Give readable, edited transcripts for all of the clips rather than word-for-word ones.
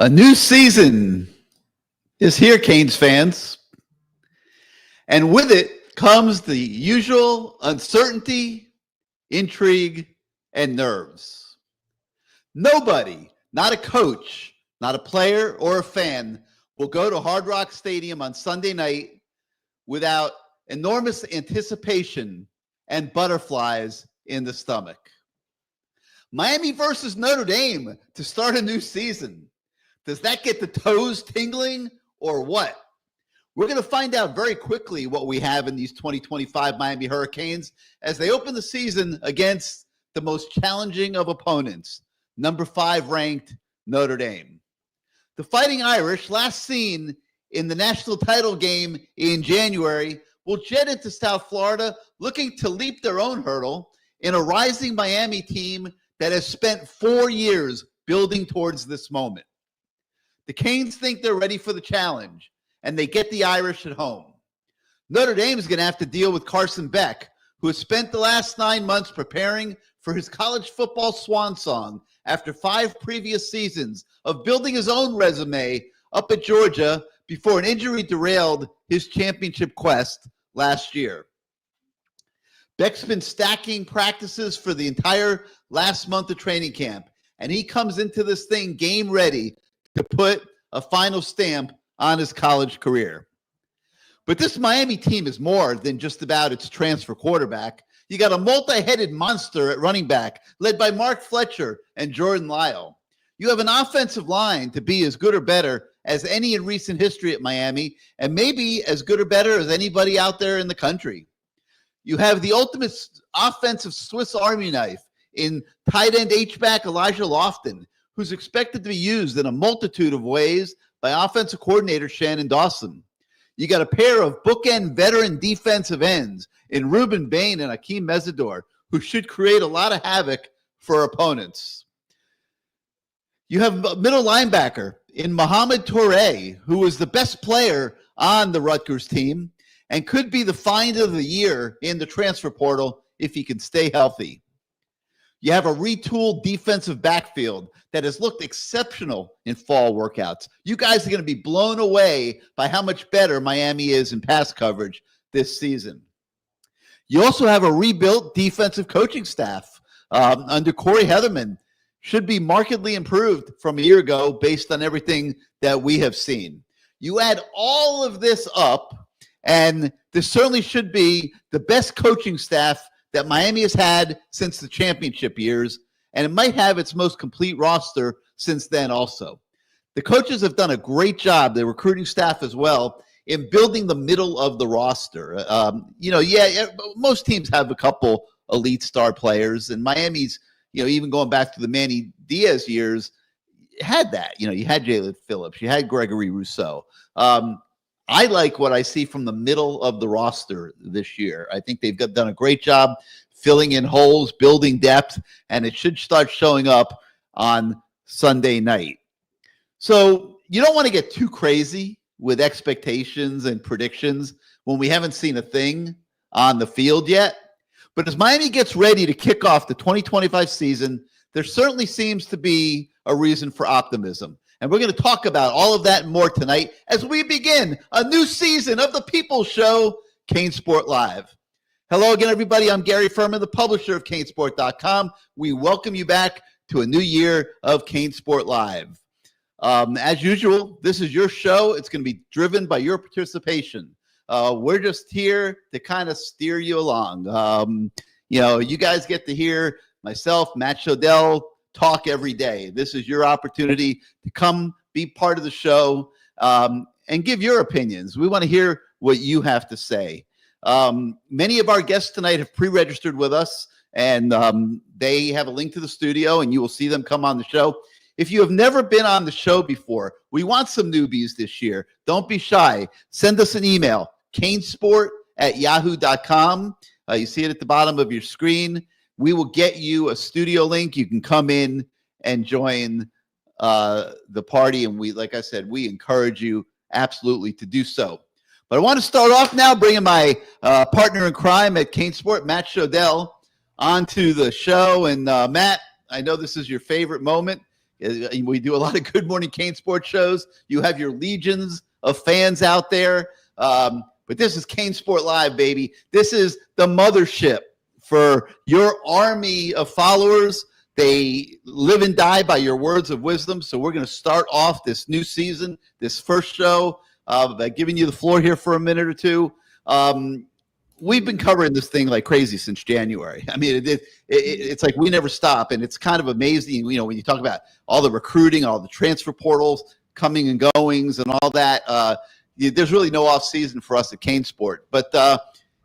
A new season is here, Canes fans. And with it comes the usual uncertainty, intrigue, and nerves. Nobody, not a coach, not a player, or a fan, will go to Hard Rock Stadium on Sunday night without enormous anticipation and butterflies in the stomach. Miami versus Notre Dame to start a new season. Does that get the toes tingling or what? We're going to find out very quickly what we have in these 2025 Miami Hurricanes as they open the season against the most challenging of opponents, number 5 ranked Notre Dame. The Fighting Irish, last seen in the national title game in January, will jet into South Florida looking to leap their own hurdle in a rising Miami team that has spent 4 years building towards this moment. The Canes think they're ready for the challenge, and they get the Irish at home. Notre Dame is going to have to deal with Carson Beck, who has spent the last 9 months preparing for his college football swan song after 5 previous seasons of building his own resume up at Georgia before an injury derailed his championship quest last year. Beck's been stacking practices for the entire last month of training camp, and he comes into this thing game ready to put a final stamp on his college career. But this Miami team is more than just about its transfer quarterback. You got a multi-headed monster at running back led by Mark Fletcher and Jordan Lyle. You have an offensive line to be as good or better as any in recent history at Miami, and maybe as good or better as anybody out there in the country. You have the ultimate offensive Swiss Army knife in tight end H-back Elijah Lofton, who's expected to be used in a multitude of ways by offensive coordinator Shannon Dawson. You got a pair of bookend veteran defensive ends in Ruben Bain and Akeem Mesidor, who should create a lot of havoc for opponents. You have a middle linebacker in Mohamed Toure, who was the best player on the Rutgers team and could be the find of the year in the transfer portal if he can stay healthy. You have a retooled defensive backfield that has looked exceptional in fall workouts. You guys are going to be blown away by how much better Miami is in pass coverage this season. You also have a rebuilt defensive coaching staff under Corey Heatherman. Should be markedly improved from a year ago based on everything that we have seen. You add all of this up, and this certainly should be the best coaching staff that Miami has had since the championship years, and it might have its most complete roster since then also. The coaches have done a great job, the recruiting staff as well, in building the middle of the roster. Most teams have a couple elite star players, and Miami's, even going back to the Manny Diaz years, had that. You had Jalen Phillips, you had Gregory Rousseau. I like what I see from the middle of the roster this year. I think they've done a great job filling in holes, building depth, and it should start showing up on Sunday night. So you don't want to get too crazy with expectations and predictions when we haven't seen a thing on the field yet. But as Miami gets ready to kick off the 2025 season, there certainly seems to be a reason for optimism. And we're going to talk about all of that and more tonight as we begin a new season of the People's Show, CaneSport Live. Hello again, everybody. I'm Gary Ferman, the publisher of CaneSport.com. We welcome you back to a new year of CaneSport Live. As usual, this is your show. It's going to be driven by your participation. We're just here to kind of steer you along. You guys get to hear myself, Matt Shodell, talk every day. This is your opportunity to come be part of the show and give your opinions. We want to hear what you have to say. Many of our guests tonight have pre-registered with us, and they have a link to the studio, and you will see them come on the show. If you have never been on the show before, we want some newbies this year. Don't be shy. Send us an email, canesport@yahoo.com. You see it at the bottom of your screen. We will get you a studio link. You can come in and join the party. And like I said, we encourage you absolutely to do so. But I want to start off now bringing my partner in crime at CaneSport, Matt Shodell, onto the show. And Matt, I know this is your favorite moment. We do a lot of Good Morning Kane Sports shows. You have your legions of fans out there. But this is CaneSport Live, baby. This is the mothership for your army of followers. They live and die by your words of wisdom. So we're going to start off this new season, this first show, by giving you the floor here for a minute or two. We've been covering this thing like crazy since January. I mean, it's like we never stop, and it's kind of amazing, when you talk about all the recruiting, all the transfer portals, coming and goings, and all that. There's really no off season for us at CaneSport, but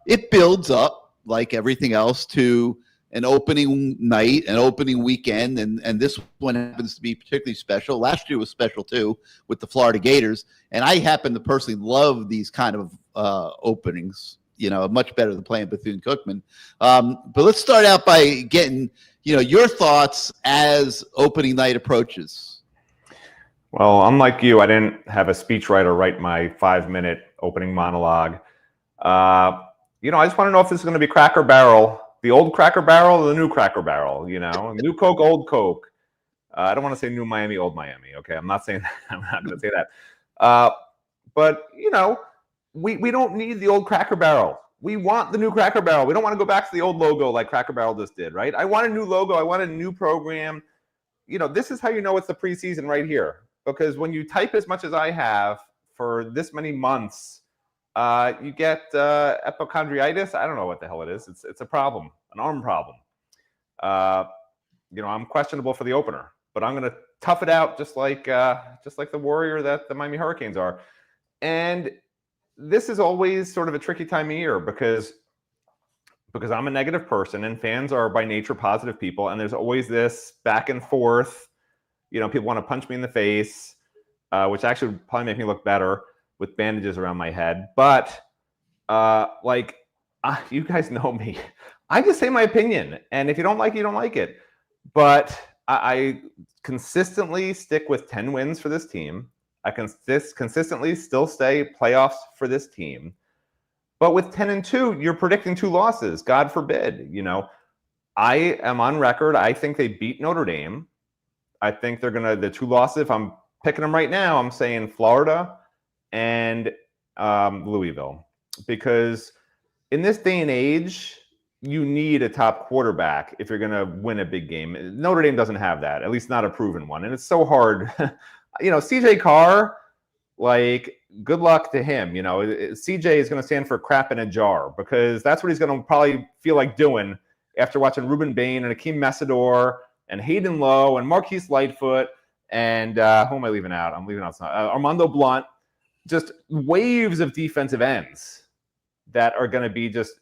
it builds up like everything else to an opening night, an opening weekend, and this one happens to be particularly special. Last year was special too with the Florida Gators, and I happen to personally love these kind of openings. Much better than playing Bethune-Cookman. But let's start out by getting your thoughts as opening night approaches. Well, unlike you, I didn't have a speechwriter write my 5-minute opening monologue. I just want to know if this is going to be Cracker Barrel. The old Cracker Barrel or the new Cracker Barrel, new Coke, old Coke. I don't want to say new Miami, old Miami. Okay, I'm not saying that. I'm not going to say that. But we don't need the old Cracker Barrel. We want the new Cracker Barrel. We don't want to go back to the old logo like Cracker Barrel just did, right? I want a new logo. I want a new program. This is how you know it's the preseason right here. Because when you type as much as I have for this many months, you get epicondriitis. I don't know what the hell it is. It's a problem, an arm problem. I'm questionable for the opener, but I'm going to tough it out just like the warrior that the Miami Hurricanes are. And this is always sort of a tricky time of year because I'm a negative person and fans are by nature positive people. And there's always this back and forth. People want to punch me in the face, which actually would probably make me look better with bandages around my head. But you guys know me. I just say my opinion. And if you don't like it, you don't like it. But I consistently stick with 10 wins for this team. I can consistently still stay playoffs for this team. But with 10-2, you're predicting 2 losses. God forbid. I am on record. I think they beat Notre Dame. I think they're going to, the 2 losses, if I'm picking them right now, I'm saying Florida and Louisville. Because in this day and age, you need a top quarterback if you're going to win a big game. Notre Dame doesn't have that, at least not a proven one. And it's so hard. CJ Carr, good luck to him. CJ is going to stand for crap in a jar because that's what he's going to probably feel like doing after watching Ruben Bain and Akeem Messidor and Hayden Lowe and Marquise Lightfoot and who am I leaving out? I'm leaving out Armando Blunt. Just waves of defensive ends that are going to be just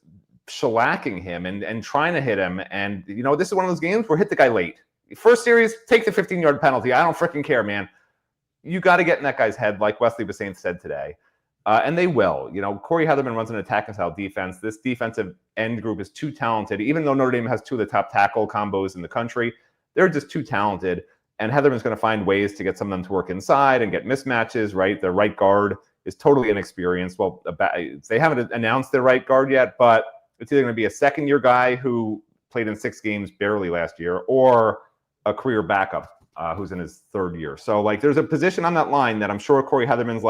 shellacking him and trying to hit him. And, this is one of those games where hit the guy late. First series, take the 15-yard penalty. I don't freaking care, man. You got to get in that guy's head, like Wesley Bassane said today. And they will. Corey Heatherman runs an attacking-style defense. This defensive end group is too talented. Even though Notre Dame has 2 of the top tackle combos in the country, they're just too talented. And Heatherman's going to find ways to get some of them to work inside and get mismatches, right? Their right guard is totally inexperienced. Well, they haven't announced their right guard yet, but it's either going to be a second-year guy who played in 6 games barely last year or a career backup who's in his 3rd year. So, there's a position on that line that I'm sure Corey Heatherman's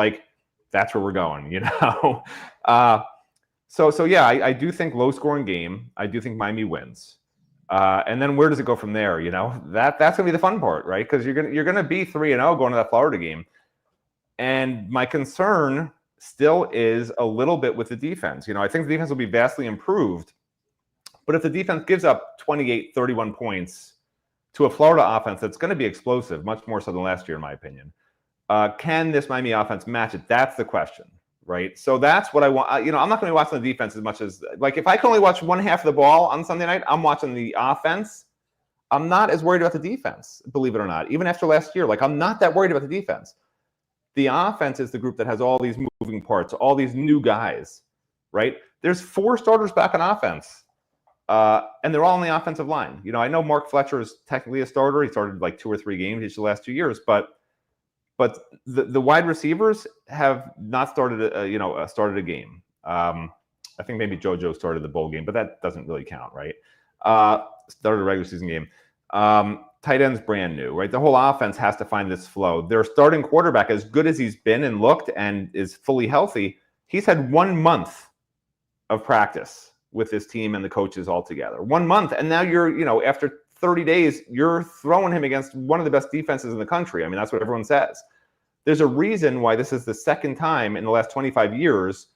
that's where we're going, So yeah, I do think low-scoring game. I do think Miami wins. And then where does it go from there? That's going to be the fun part, right? Because you're going to be 3-0 going to that Florida game. And my concern still is a little bit with the defense. I think the defense will be vastly improved. But if the defense gives up 28, 31 points to a Florida offense that's going to be explosive, much more so than last year, in my opinion, can this Miami offense match it? That's the question, right? So that's what I want. I'm not going to be watching the defense as much as, if I can only watch one half of the ball on Sunday night, I'm watching the offense. I'm not as worried about the defense, believe it or not. Even after last year, I'm not that worried about the defense. The offense is the group that has all these moving parts, all these new guys, right? There's 4 starters back on offense, and they're all on the offensive line. I know Mark Fletcher is technically a starter. He started 2 or 3 games each of the last 2 years, but the wide receivers have not started a game. I think maybe JoJo started the bowl game, but that doesn't really count, right? Started a regular season game. tight end's brand new, right? The whole offense has to find this flow. Their starting quarterback, as good as he's been and looked and is fully healthy, he's had 1 month of practice with this team and the coaches all together. 1 month. And now after 30 days, you're throwing him against one of the best defenses in the country. I mean, that's what everyone says. There's a reason why this is the second time in the last 25 years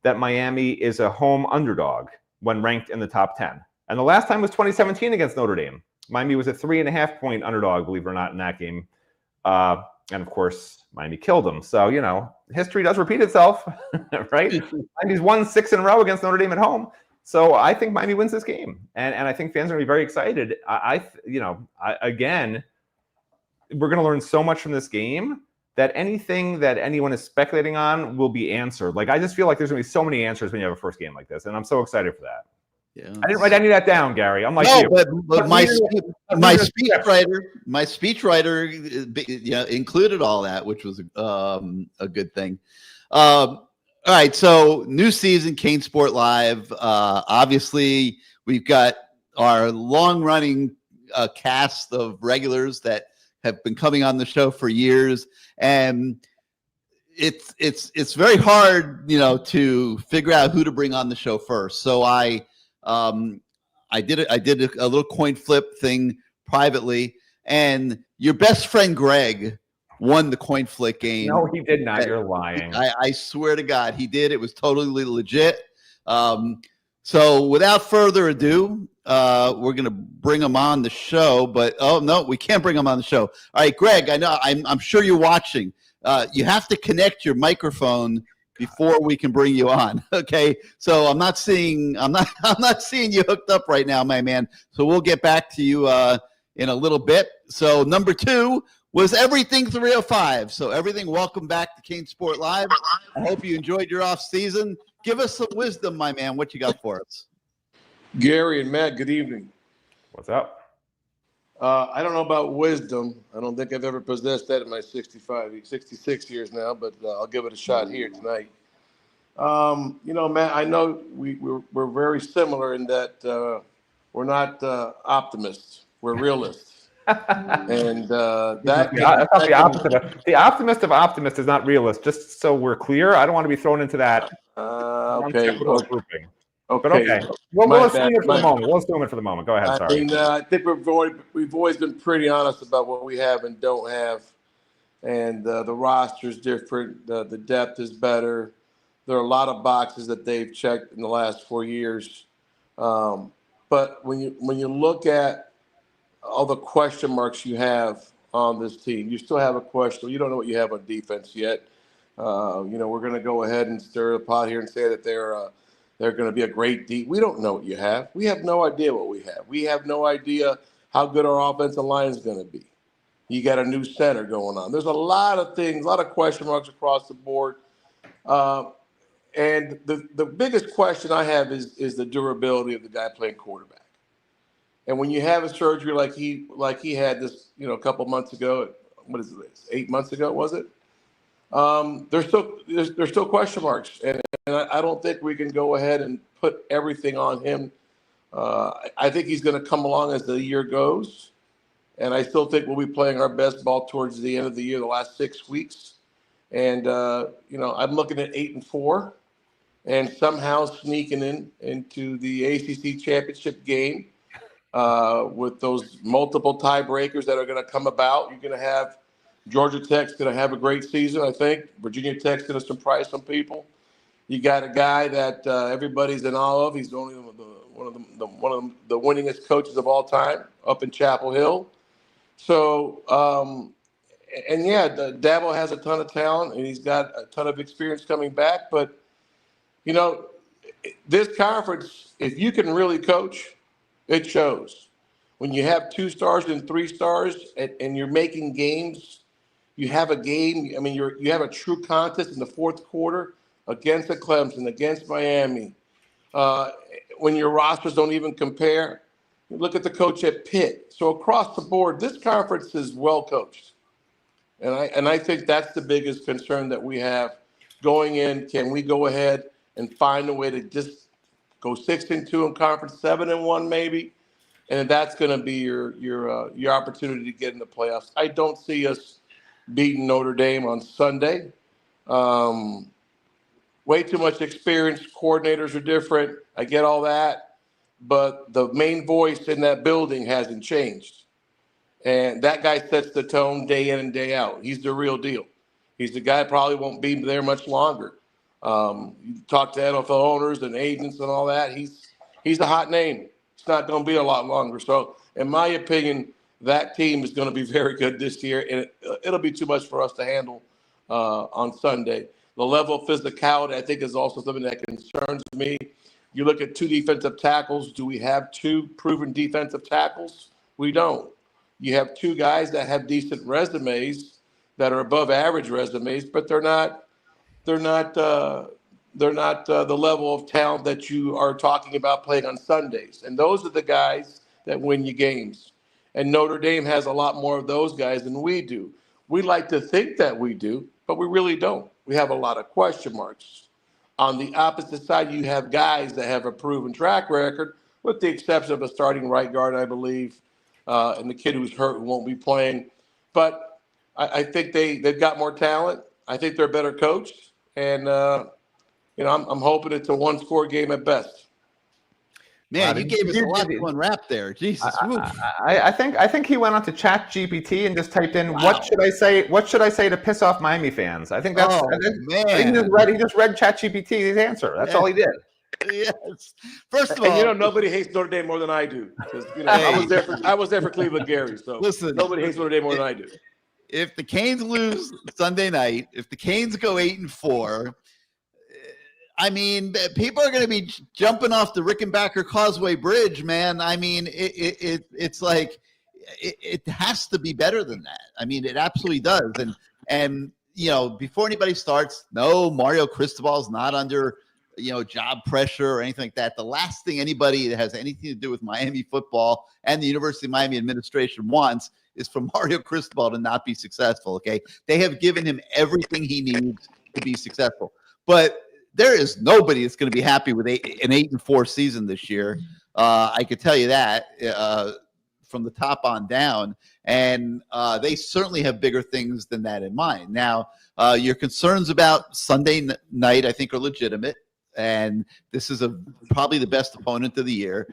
that Miami is a home underdog when ranked in the top 10. And the last time was 2017 against Notre Dame. Miami was a 3.5-point underdog, believe it or not, in that game. And of course, Miami killed them. So, history does repeat itself, right? Miami's won 6 in a row against Notre Dame at home. So I think Miami wins this game. And I think fans are going to be very excited. Again, we're going to learn so much from this game that anything that anyone is speculating on will be answered. Like, I just feel like there's going to be so many answers when you have a first game like this. And I'm so excited for that. Yeah. I didn't write any of that down, Gary. I'm like you. But my speechwriter, included all that, which was a good thing. All right, so new season, CaneSport Live. Obviously, we've got our long-running cast of regulars that have been coming on the show for years, and it's very hard, to figure out who to bring on the show first. So I did a little coin flip thing privately, and your best friend Greg won the coin flip game. No, he did not. You're lying. I swear to God, he did. It was totally legit. So without further ado, we're going to bring him on the show. But no, we can't bring him on the show. All right, Greg. I know. I'm sure you're watching. You have to connect your microphone before we can bring you on. Okay. So I'm not seeing you hooked up right now, my man. So we'll get back to you in a little bit. So number 2 was Everything 305. So everything, welcome back to CaneSport Live. I hope you enjoyed your off season. Give us some wisdom, my man. What you got for us? Gary and Matt, good evening. What's up? I don't know about wisdom. I don't think I've ever possessed that in my 66 years now, but I'll give it a shot here tonight. Matt, I know we're very similar in that we're not optimists. We're realists. And that's the opposite. The optimist of optimist is not realist. Just so we're clear, I don't want to be thrown into that. Okay. Grouping. Okay. But okay. We'll assume it for the moment. We'll assume it for the moment. Go ahead. Sorry. I think we've always been pretty honest about what we have and don't have, and the roster's different. The depth is better. There are a lot of boxes that they've checked in the last 4 years, but when you look at all the question marks you have on this team, you still have a question. You don't know what you have on defense yet. We're going to go ahead and stir the pot here and say that they're going to be a great deep. We don't know what you have. We have no idea what we have. We have no idea how good our offensive line is going to be. You got a new center going on. There's a lot of things, a lot of question marks across the board. And the biggest question I have is the durability of the guy playing quarterback. And when you have a surgery like he had this, a couple months ago, what is this? 8 months ago, was it? There's still question marks, and I don't think we can go ahead and put everything on him. I think he's going to come along as the year goes, and I still think we'll be playing our best ball towards the end of the year, the last 6 weeks. And I'm looking at 8-4, and somehow sneaking into the ACC championship game with those multiple tiebreakers that are going to come about. You're going to have Georgia Tech's going to have a great season, I think. Virginia Tech's going to surprise some people. You got a guy that everybody's in awe of. He's only one of the winningest coaches of all time up in Chapel Hill. So, Dabo has a ton of talent, and he's got a ton of experience coming back. But, this conference, if you can really coach, it shows. When you have 2 stars and 3 stars and you're making games, you have a game. I mean, you have a true contest in the fourth quarter against Clemson, against Miami. When your rosters don't even compare, you look at the coach at Pitt. So across the board, this conference is well coached, and I think that's the biggest concern that we have going in. Can we go ahead and find a way to just go 6-2 in conference, 7-1 maybe? and that's going to be your opportunity to get in the playoffs. I don't see us beating Notre Dame on Sunday. Way too much experience. Coordinators are different. I get all that, but the main voice in that building hasn't changed. And that guy sets the tone day in and day out. He's the real deal. He's the guy that probably won't be there much longer. You talk to NFL owners and agents and all that. He's a hot name. It's not going to be a lot longer. So, in my opinion, that team is going to be very good this year, and it'll be too much for us to handle on Sunday. The level of physicality, I think, is also something that concerns me. You look at two defensive tackles. Do we have two proven defensive tackles? We don't. You have two guys that have decent resumes, that are above average resumes, but they're not the level of talent that you are talking about playing on Sundays. And those are the guys that win you games. And Notre Dame has a lot more of those guys than we do. We like to think that we do, but we really don't. We have a lot of question marks. On the opposite side, you have guys that have a proven track record, with the exception of a starting right guard, I believe, and the kid who's hurt who won't be playing. But I think they've got more talent. I think they're a better coach. And, I'm hoping it's a one-score game at best. Man, you gave us a lot to unwrap there. Jesus. I think he went on to Chat GPT and just typed in, "What should I say? What should I say to piss off Miami fans?" I think that's. Man. He just read Chat GPT's answer. That's all he did. Yes. First of all, and nobody hates Notre Dame more than I do. Because I was there for Cleveland Gary. So listen, nobody hates Notre Dame more than I do. If the Canes lose Sunday night, if the Canes go 8-4. I mean, people are going to be jumping off the Rickenbacker Causeway Bridge, man. I mean, it's like it has to be better than that. I mean, it absolutely does. And before anybody starts, no, Mario Cristobal's not under job pressure or anything like that. The last thing anybody that has anything to do with Miami football and the University of Miami administration wants is for Mario Cristobal to not be successful. Okay, they have given him everything he needs to be successful, but there is nobody that's going to be happy with an 8-4 season this year. I could tell you that from the top on down. And they certainly have bigger things than that in mind. Now, your concerns about Sunday night, I think, are legitimate. And this is probably the best opponent of the year.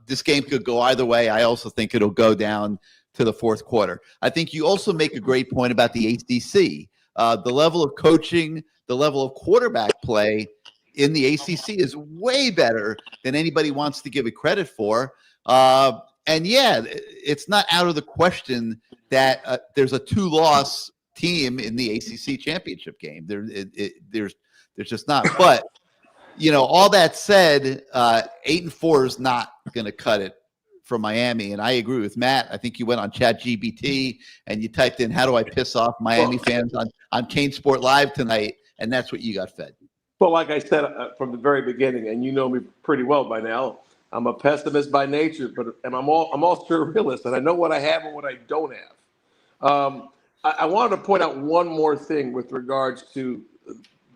This game could go either way. I also think it'll go down to the fourth quarter. I think you also make a great point about the ACC. The level of coaching, the level of quarterback play in the ACC is way better than anybody wants to give it credit for. And yeah, it's not out of the question that there's a 2-loss team in the ACC championship game. There's just not. But all that said, 8-4 is not going to cut it for Miami. And I agree with Matt. I think you went on ChatGPT and you typed in, "How do I piss off Miami fans on CaneSport Live tonight?" And that's what you got fed. Well, like I said from the very beginning, and you know me pretty well by now, I'm a pessimist by nature, and I'm also a realist, and I know what I have and what I don't have. I wanted to point out one more thing with regards to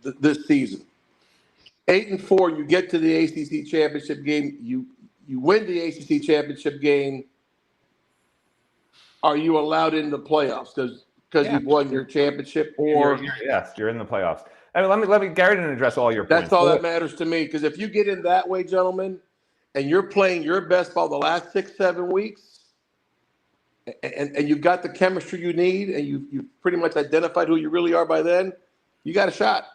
this season. 8-4, you get to the ACC championship game, you win the ACC championship game. Are you allowed in the playoffs? Because you've won your championship, or you're in the playoffs. I mean, let me Gary didn't address all your points. That's all that matters to me. Because if you get in that way, gentlemen, and you're playing your best ball the last 6-7 weeks, and you've got the chemistry you need, and you've pretty much identified who you really are by then, you got a shot.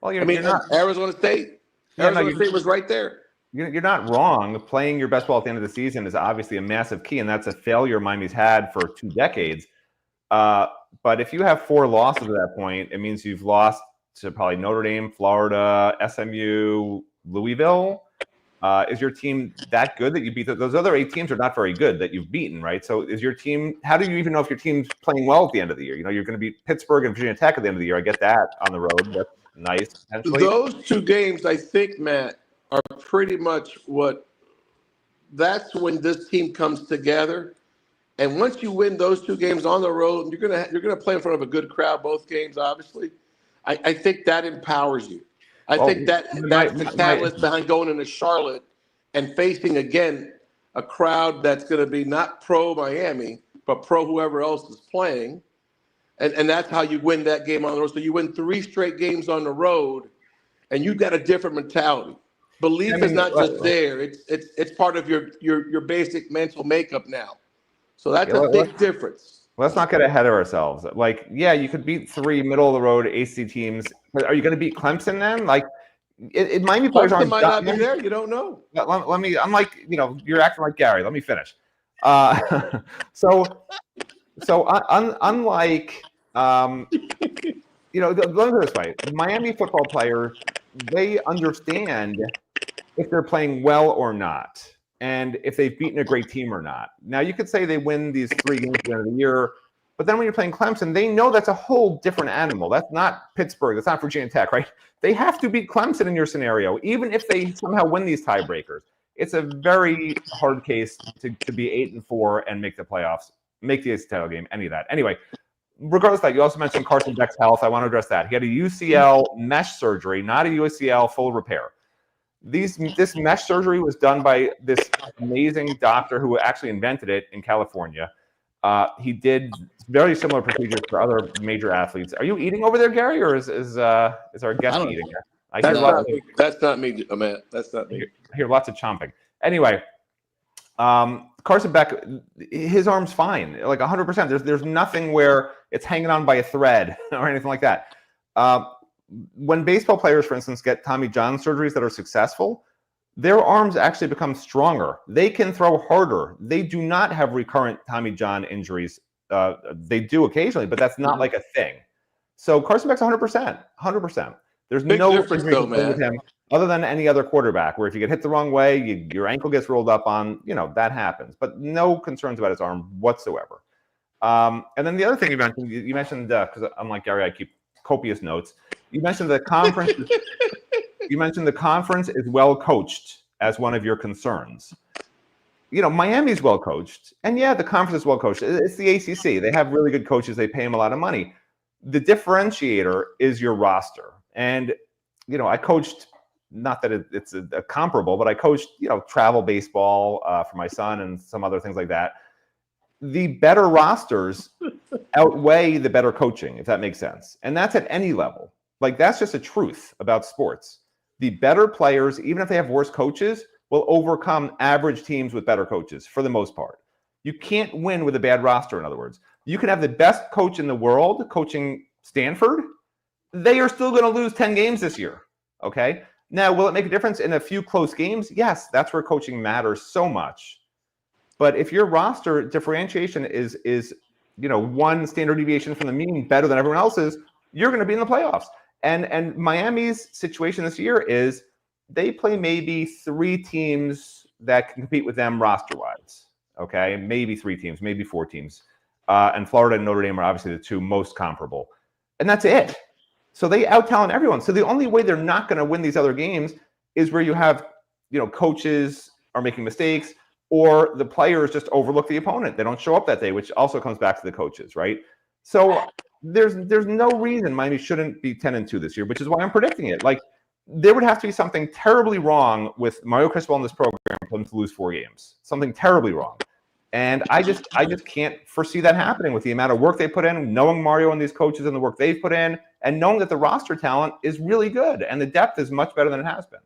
Well, you're not Arizona State. Arizona State was right there. You're not wrong. Playing your best ball at the end of the season is obviously a massive key, and that's a failure Miami's had for 2 decades. But if you have 4 losses at that point, it means you've lost to probably Notre Dame, Florida, SMU, Louisville. Is your team that good that you beat those other 8 teams? Are not very good that you've beaten, right? So is your team? How do you even know if your team's playing well at the end of the year? You're going to beat Pittsburgh and Virginia Tech at the end of the year. I get that on the road. That's nice. Potentially. Those 2 games, I think, Matt, are pretty much that's when this team comes together. And once you win those 2 games on the road, you're gonna play in front of a good crowd both games, obviously. I think that empowers you. I think that's the catalyst behind going into Charlotte and facing again a crowd that's going to be not pro Miami, but pro whoever else is playing. And that's how you win that game on the road. So you win 3 straight games on the road, and you've got a different mentality. Belief is not just there; it's part of your basic mental makeup now. So that's a big difference. Let's not get ahead of ourselves. Like, yeah, you could beat 3 middle of the road AC teams, but are you going to beat Clemson then? Like, Miami players Clemson aren't might not be there. You don't know. Let me. I'm like, you're acting like Gary. Let me finish. So unlike, let me put it this way: Miami football players, they understand if they're playing well or not, and if they've beaten a great team or not. Now, you could say they win these 3 games at the end of the year, but then when you're playing Clemson, they know that's a whole different animal. That's not Pittsburgh. That's not Virginia Tech, right? They have to beat Clemson in your scenario, even if they somehow win these tiebreakers. It's a very hard case to be 8-4 and make the playoffs, make the ACC title game, any of that. Anyway, regardless of that, you also mentioned Carson Beck's health. I want to address that. He had a UCL mesh surgery, not a UCL full repair. This mesh surgery was done by this amazing doctor who actually invented it in California. He did very similar procedures for other major athletes. Are you eating over there, Gary, or is our guest eating here? That's not me, Matt. That's not me. I hear lots of chomping. Anyway, Carson Beck, his arm's fine, like 100%. There's nothing where it's hanging on by a thread or anything like that. When baseball players, for instance, get Tommy John surgeries that are successful, their arms actually become stronger. They can throw harder. They do not have recurrent Tommy John injuries. They do occasionally, but that's not like a thing. So Carson Beck's 100%. There's no difference though, man, with him other than any other quarterback, where if you get hit the wrong way, your ankle gets rolled up on, that happens. But no concerns about his arm whatsoever. And then the other thing you mentioned, because unlike Gary, I keep copious notes. You mentioned the conference. You mentioned the conference is well coached as one of your concerns. Miami's well coached, and yeah, the conference is well coached. It's the ACC. They have really good coaches. They pay them a lot of money. The differentiator is your roster. And I coached. Not that it's a comparable, but I coached travel baseball for my son and some other things like that. The better rosters outweigh the better coaching, if that makes sense. And that's at any level. Like, that's just a truth about sports. The better players, even if they have worse coaches, will overcome average teams with better coaches for the most part. You can't win with a bad roster, in other words. You can have the best coach in the world coaching Stanford. They are still going to lose 10 games this year, okay? Now, will it make a difference in a few close games? Yes, that's where coaching matters so much. But if your roster differentiation is one standard deviation from the mean better than everyone else's, you're going to be in the playoffs. And Miami's situation this year is they play maybe 3 teams that can compete with them roster-wise. Okay, maybe 3 teams, maybe 4 teams. And Florida and Notre Dame are obviously the 2 most comparable. And that's it. So they out-talent everyone. So the only way they're not going to win these other games is where you have, coaches are making mistakes, or the players just overlook the opponent. They don't show up that day, which also comes back to the coaches, right? So there's no reason Miami shouldn't be 10-2 this year, which is why I'm predicting it. Like, there would have to be something terribly wrong with Mario Cristobal in this program for them to lose 4 games. Something terribly wrong. And I just can't foresee that happening with the amount of work they put in, knowing Mario and these coaches and the work they've put in, and knowing that the roster talent is really good and the depth is much better than it has been.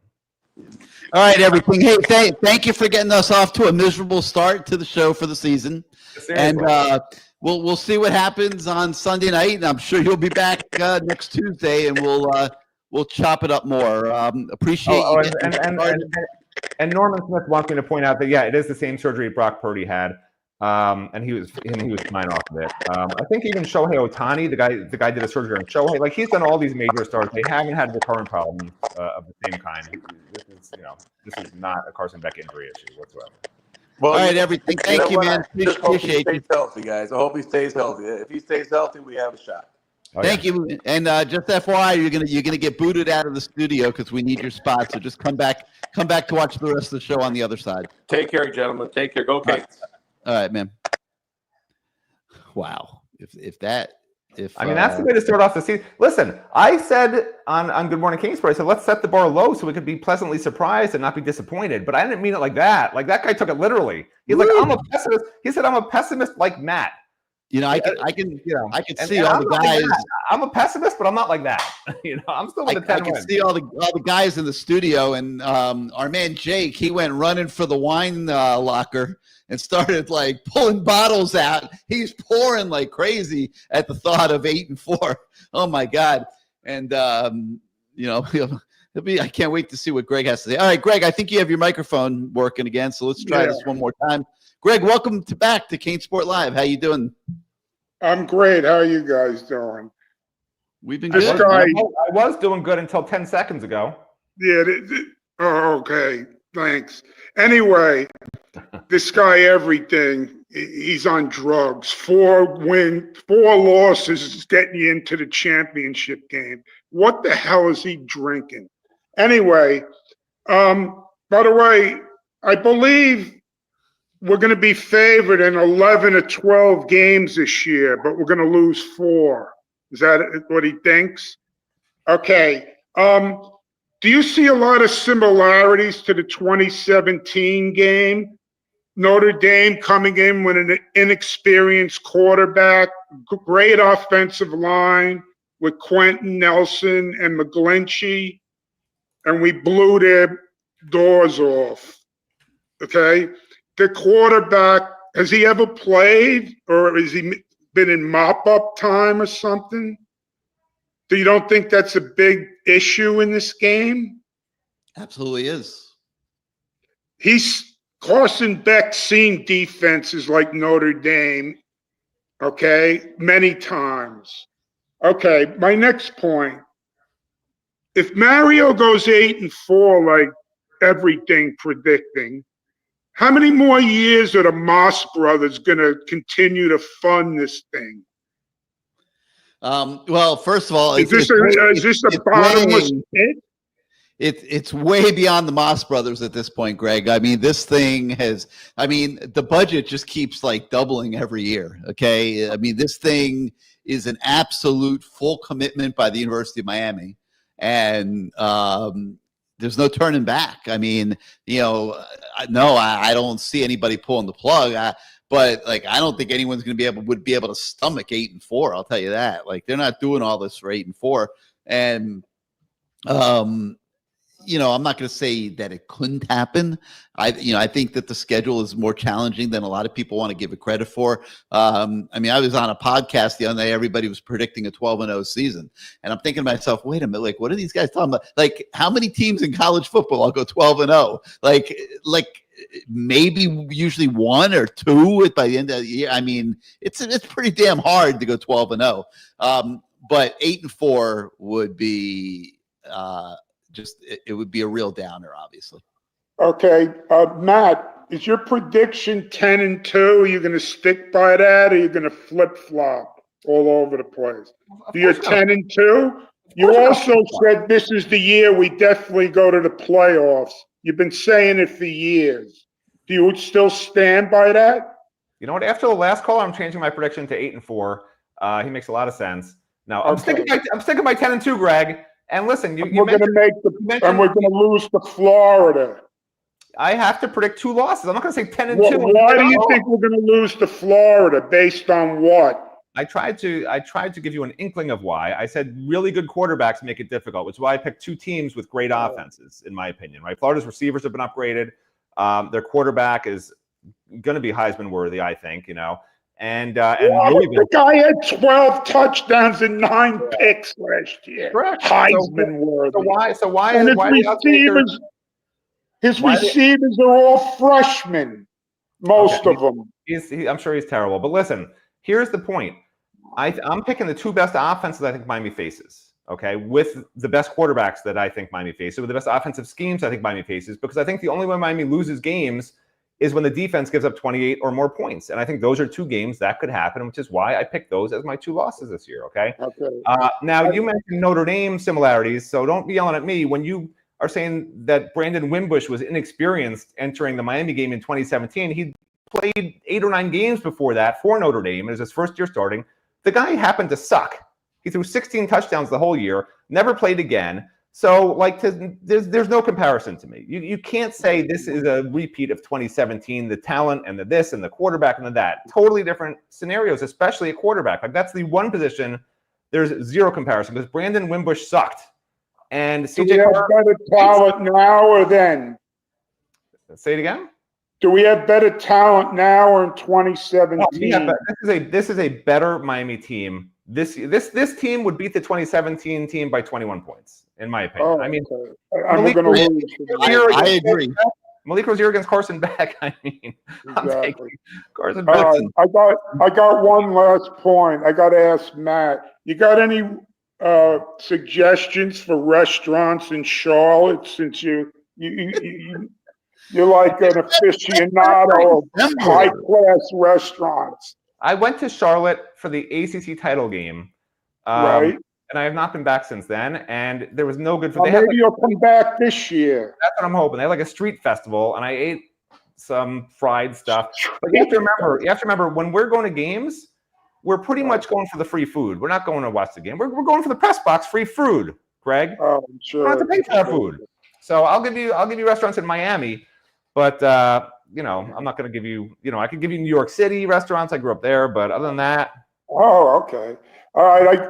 All right, everything. Hey, thank you for getting us off to a miserable start to the show for the season. Seriously. And we'll see what happens on Sunday night, and I'm sure you'll be back next Tuesday, and we'll chop it up more. Appreciate you. And Norman Smith wants me to point out that it is the same surgery Brock Purdy had, and he was fine off of it. I think even Shohei Ohtani, the guy did a surgery on Shohei. Like, he's done all these major stars. They haven't had recurrent problems of the same kind. This is not a Carson Beck injury issue whatsoever. Well, all right, everything. Thank you, man. Appreciate you. Stays healthy, guys. I hope he stays healthy. If he stays healthy, we have a shot. Thank you. And just FYI, you're gonna get booted out of the studio because we need your spot. So just come back to watch the rest of the show on the other side. Take care, gentlemen. Take care. Go Canes. All right, man. Wow. If that If I mean, that's the way to start off the season. Listen, I said on Good Morning CaneSport, I said, let's set the bar low so we could be pleasantly surprised and not be disappointed. But I didn't mean it like that. Like, that guy took it literally. He's like, I'm a pessimist. He said, I'm a pessimist like Matt. I can see all the guys. Like I'm a pessimist, but I'm not like that. I'm still with the 10 I can wins. see all the guys in the studio, and our man Jake, he went running for the wine locker and started like pulling bottles out. He's pouring like crazy at the thought of 8-4. Oh my God! And I can't wait to see what Greg has to say. All right, Greg, I think you have your microphone working again, so let's try this one more time. Greg, welcome back to CaneSport Live. How you doing? I'm great. How are you guys doing? We've been This good. guy, I was doing good until 10 seconds ago. yeah. Okay. Thanks. Anyway, this guy, everything. He's on drugs. 4 losses is getting you into the championship game. What the hell is he drinking? Anyway, by the way, I believe we're going to be favored in 11 or 12 games this year, but we're going to lose 4. Is that what he thinks? Okay. Do you see a lot of similarities to the 2017 game? Notre Dame coming in with an inexperienced quarterback, great offensive line with Quentin Nelson and McGlinchey, and we blew their doors off. Okay? The quarterback, has he ever played, or has he been in mop-up time or something? Do you don't think that's a big issue in this game? Absolutely is. Carson Beck's seen defenses like Notre Dame, okay, many times. Okay, my next point. If Mario goes 8-4 like everything predicting, how many more years are the Moss brothers going to continue to fund this thing? Well, first of all, is this a bottomless pit? It's way beyond the Moss brothers at this point, Greg. I mean, this thing the budget just keeps like doubling every year. Okay. I mean, this thing is an absolute full commitment by the University of Miami. And, there's no turning back. I mean, no, I don't see anybody pulling the plug. But like, I don't think anyone's going to would be able to stomach 8-4. I'll tell you that. Like, they're not doing all this for 8-4. And, I'm not going to say that it couldn't happen. I think that the schedule is more challenging than a lot of people want to give it credit for. I was on a podcast the other day. Everybody was predicting a 12-0 season. And I'm thinking to myself, wait a minute, like, what are these guys talking about? Like, how many teams in college football will go 12-0? Like maybe usually 1 or 2 by the end of the year. I mean, it's pretty damn hard to go 12-0. But 8-4 would be it would be a real downer, obviously. Okay, Matt, is your prediction 10-2? Are you going to stick by that, or are you going to flip flop all over the place? You're 10-2. You also said this is the year we definitely go to the playoffs. You've been saying it for years. Do you still stand by that? You know what? After the last call, I'm changing my prediction to 8-4. He makes a lot of sense. Now I'm sticking by 10-2, Greg. And listen, we're going to lose to Florida. I have to predict 2 losses. I'm not going to say 10-2. Why do you think we're going to lose to Florida? Based on what? I tried to give you an inkling of why. I said really good quarterbacks make it difficult, which is why I picked 2 teams with great offenses, in my opinion. Right? Florida's receivers have been upgraded. Their quarterback is going to be Heisman worthy, I think. And the guy had 12 touchdowns and 9 picks last year. Correct. Heisman worthy. So why? And his receivers are all freshmen, most of them. I'm sure he's terrible. But listen, here's the point. I'm picking the 2 best offenses I think Miami faces. Okay, with the best quarterbacks that I think Miami faces, with the best offensive schemes I think Miami faces, because I think the only way Miami loses games is when the defense gives up 28 or more points. And I think those are 2 games that could happen, which is why I picked those as my 2 losses this year, okay? Now, you mentioned Notre Dame similarities, so don't be yelling at me when you are saying that Brandon Wimbush was inexperienced entering the Miami game in 2017. He played 8 or 9 games before that for Notre Dame. It was his first year starting. The guy happened to suck. He threw 16 touchdowns the whole year, never played again. So, like, there's no comparison to me. You can't say this is a repeat of 2017, the talent and the this and the quarterback and the that. Totally different scenarios, especially at quarterback. Like, that's the one position there's zero comparison because Brandon Wimbush sucked. And Do we CJ have Carr, better talent now or then? say it again. Do we have better talent now or in 2017? This is a better Miami team. This team would beat the 2017 team by 21 points, in my opinion. Oh, I mean, okay. I'm going to lose. I agree. Malik Rozier against Carson Beck. I mean, I'm Exactly. taking Carson All Beck. right, I got one last point. I got to ask Matt. You got any suggestions for restaurants in Charlotte? Since you're like an aficionado of high class restaurants, I went to Charlotte for the ACC title game, right? and I have not been back since then. And there was no good for. Well, maybe you'll come back this year. That's what I'm hoping. They had like a street festival, and I ate some fried stuff. But you have to remember when we're going to games, we're pretty much going for the free food. We're not going to watch the game. We're going for the press box free food, Greg. Oh, I'm sure. You don't have to pay for that food. So I'll give you restaurants in Miami, but I'm not going to give you. I could give you New York City restaurants. I grew up there, but other than that. Oh, okay. All right.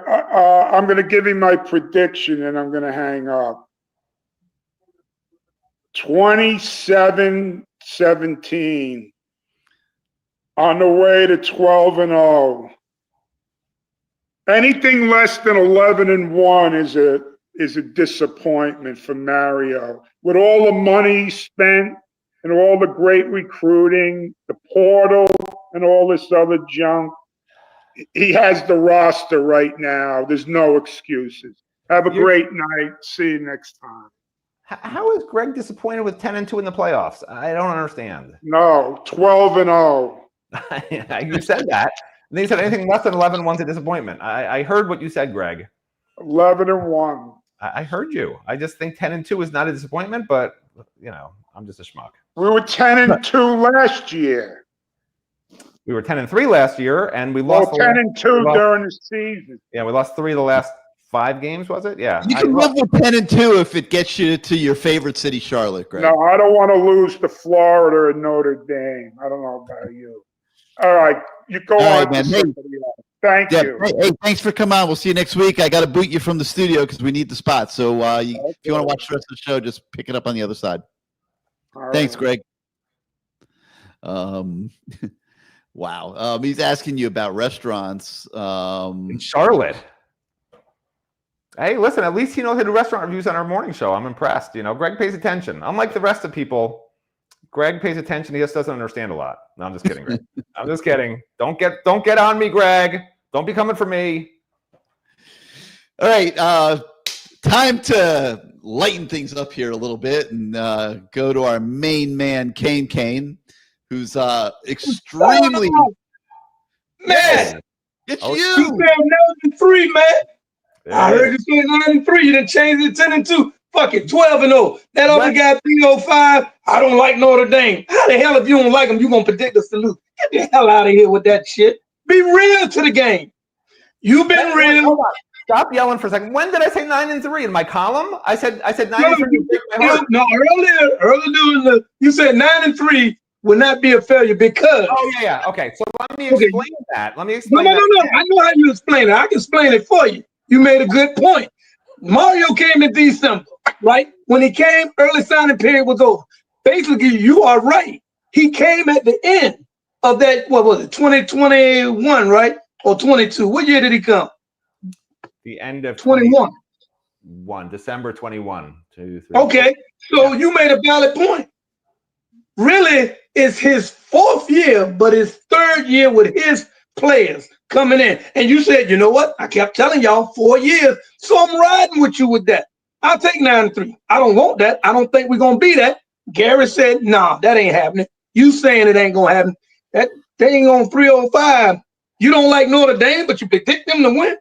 I'm going to give you my prediction, and I'm going to hang up. 27-17. On the way to 12-0. Anything less than 11-1 is a disappointment for Mario. With all the money spent and all the great recruiting, the portal, and all this other junk, he has the roster right now. There's no excuses. Have a great night. See you next time. How is Greg disappointed with 10-2 in the playoffs? I don't understand. No, 12-0. You said that. And then you said anything less than 11-1's a disappointment. I heard what you said, Greg. 11-1. I heard you. I just think 10-2 is not a disappointment, but I'm just a schmuck. We were 10-2 last year. We were 10-3 last year, and we lost. 10-2 during the season. Yeah, we lost 3 of the last 5 games. Was it? Yeah. You can live with 10-2 if it gets you to your favorite city, Charlotte, Greg. No, I don't want to lose to Florida and Notre Dame. I don't know about you. All right, you go on, man. Thank you. Hey, thanks for coming on. We'll see you next week. I got to boot you from the studio because we need the spot. So if you want to watch the rest of the show, just pick it up on the other side. Thanks, Greg. Wow. He's asking you about restaurants in Charlotte. Hey, listen, at least he knows how to do restaurant reviews on our morning show. I'm impressed. Greg pays attention. Unlike the rest of people, Greg pays attention. He just doesn't understand a lot. No, I'm just kidding, Greg. I'm just kidding. Don't get on me, Greg. Don't be coming for me. All right. Time to lighten things up here a little bit and go to our main man, Kane, who's extremely man. It's you. You said 9-3, man. Yeah. I heard you say 9-3. You done changed it 10-2. Fuck it, 12-0. That other guy 305. I don't like Notre Dame. How the hell if you don't like him, you gonna predict us to lose? Get the hell out of here with that shit. Be real to the game. You've been real. Hold on. Stop yelling for a second. When did I say 9-3 in my column? I said 9-3. No, earlier you said 9-3 will not be a failure because. Oh yeah. Okay, so let me explain that. Let me explain. No. I know how you explain it. I can explain it for you. You made a good point. Mario came in December, right? When he came, early signing period was over. Basically, you are right. He came at the end of that. What was it? 2021, right? Or 22? What year did he come? The end of 21. December 21. 2, 3. Okay, so you made a valid point. Really, it's his 4th year, but his 3rd year with his players coming in. And you said, you know what? I kept telling y'all 4 years, so I'm riding with you with that. I'll take 9-3. I don't want that. I don't think we're gonna be that. Gary said, nah, that ain't happening. You saying it ain't gonna happen. That they ain't on 305. You don't like Notre Dame, but you predict them to win.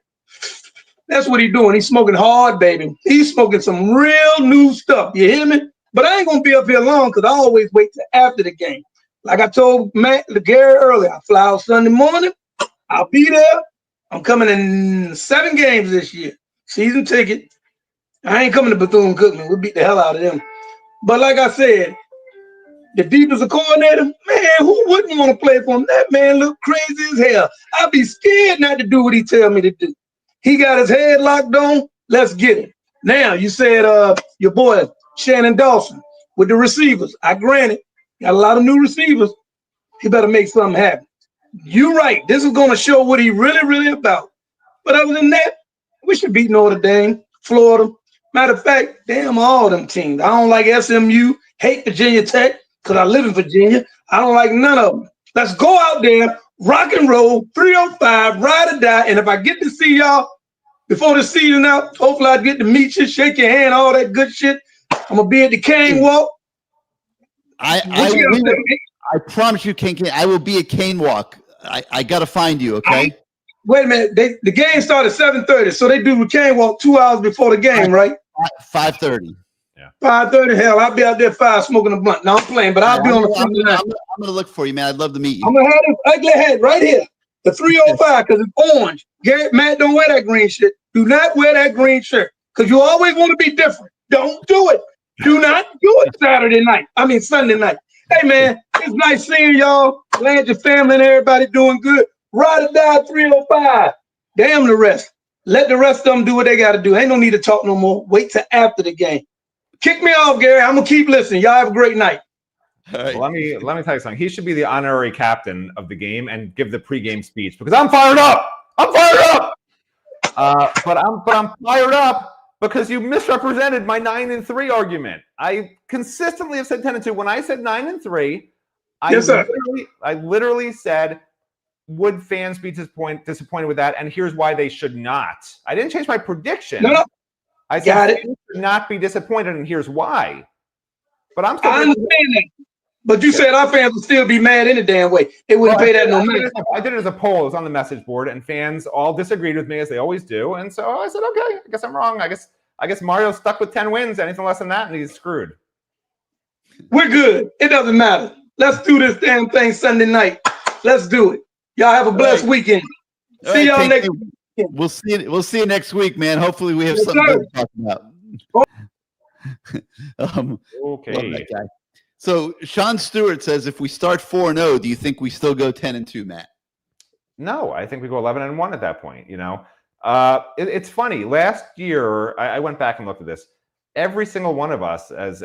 That's what he's doing. He's smoking hard, baby. He's smoking some real new stuff. You hear me? But I ain't gonna be up here long because I always wait till after the game. Like I told Gary earlier, I fly out Sunday morning. I'll be there. I'm coming in 7 games this year. Season ticket. I ain't coming to Bethune-Cookman. We'll beat the hell out of them. But like I said, the defensive coordinator, man, who wouldn't want to play for him? That man look crazy as hell. I'd be scared not to do what he tell me to do. He got his head locked on. Let's get it. Now, you said your boy, Shannon Dawson, with the receivers. I grant it. Got a lot of new receivers. He better make something happen. You're right. This is going to show what he really about. But other than that, we should beat Notre Dame, Florida. Matter of fact, damn all them teams. I don't like SMU, hate Virginia Tech, because I live in Virginia. I don't like none of them. Let's go out there, rock and roll, 305, ride or die. And if I get to see y'all before the season out, hopefully I get to meet you, shake your hand, all that good shit. I'm going to be at the Kane Walk. I promise you, Kane, I will be at Kane Walk. I got to find you, okay? Wait a minute. The game started at 7:30, so they do the Kane Walk 2 hours before the game, right? 5:30. Yeah. 5:30. Hell, I'll be out there 5 smoking a blunt. No, I'm playing, but I'll be on the front line. I'm going to look for you, man. I'd love to meet you. I'm going to have this ugly hat right here, the 305, because it's orange. Garrett, Matt, don't wear that green shit. Do not wear that green shirt, because you always want to be different. Don't do it. Do not do it Sunday night. Hey, man, it's nice seeing y'all. Glad your family and everybody doing good. Ride or die 305. Damn the rest. Let the rest of them do what they got to do. Ain't no need to talk no more. Wait till after the game. Kick me off, Gary. I'm going to keep listening. Y'all have a great night. Well, let me tell you something. He should be the honorary captain of the game and give the pregame speech because I'm fired up. But I'm fired up because you misrepresented my 9-3 argument. I consistently have said 10-2. When I said 9-3, I literally said, would fans be disappointed with that? And here's why they should not. I didn't change my prediction. No. I said fans should not be disappointed, and here's why. But I'm still. I understand that. But you said our fans would still be mad any damn way. They wouldn't pay that no money. I did it as a poll. It was on the message board, and fans all disagreed with me as they always do. And so I said, okay, I guess I'm wrong. I guess Mario's stuck with 10 wins. Anything less than that, and he's screwed. We're good. It doesn't matter. Let's do this damn thing Sunday night. Let's do it. Y'all have a blessed weekend. See y'all next week. We'll see you next week, man. Hopefully we have something good to talk about. Okay. Love that guy. So Sean Stewart says, if we start 4-0, do you think we still go 10-2, Matt? No, I think we go 11-1 at that point. You know, it's funny. Last year, I went back and looked at this. Every single one of us, as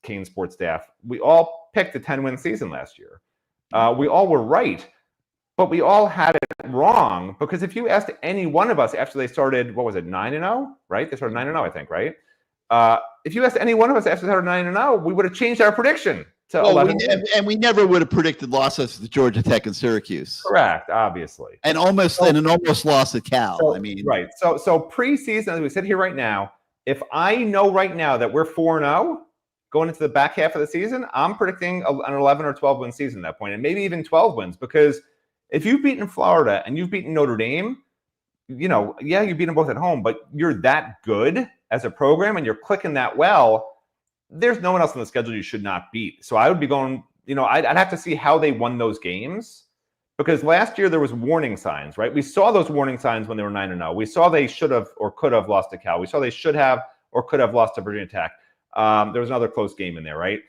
CaneSport staff, we all picked a 10-win season last year. We all were right. But we all had it wrong because if you asked any one of us after they started, 9-0, right? They started 9-0, I think, right? If you asked any one of us after they started 9-0, we would have changed our prediction to 11. And we never would have predicted losses to Georgia Tech and Syracuse. Correct, obviously. And an almost loss at Cal. Right. So preseason, as we sit here right now, if I know right now that we're 4-0 going into the back half of the season, I'm predicting an 11 or 12 win season at that point, and maybe even 12 wins because if you've beaten Florida and you've beaten Notre Dame, you know, yeah, you beat them both at home, but you're that good as a program and you're clicking that well, there's no one else on the schedule you should not beat. So I would be going, you know, I'd have to see how they won those games because last year there was warning signs, right? We saw those warning signs when they were 9-0. We saw they should have or could have lost to Cal. We saw they should have or could have lost to Virginia Tech. There was another close game in there, right?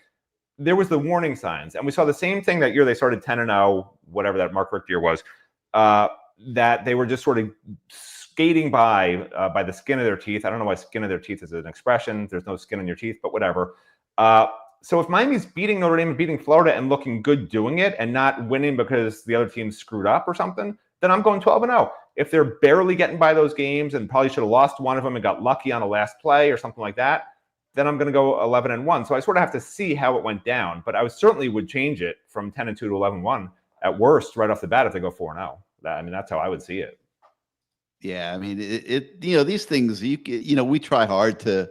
There was the warning signs, and we saw the same thing that year. They started 10-0, whatever that Mark Richt year was, that they were just sort of skating by the skin of their teeth. I don't know why skin of their teeth is an expression. There's no skin on your teeth, but whatever. So if Miami's beating Notre Dame and beating Florida and looking good doing it and not winning because the other team screwed up or something, then I'm going 12-0. If they're barely getting by those games and probably should have lost one of them and got lucky on a last play or something like that, then I'm going to go 11-1. So I sort of have to see how it went down, but I certainly would change it from 10-2 to 11-1 at worst right off the bat if they go 4-0. That's how I would see it. Yeah, I mean, these things, we try hard to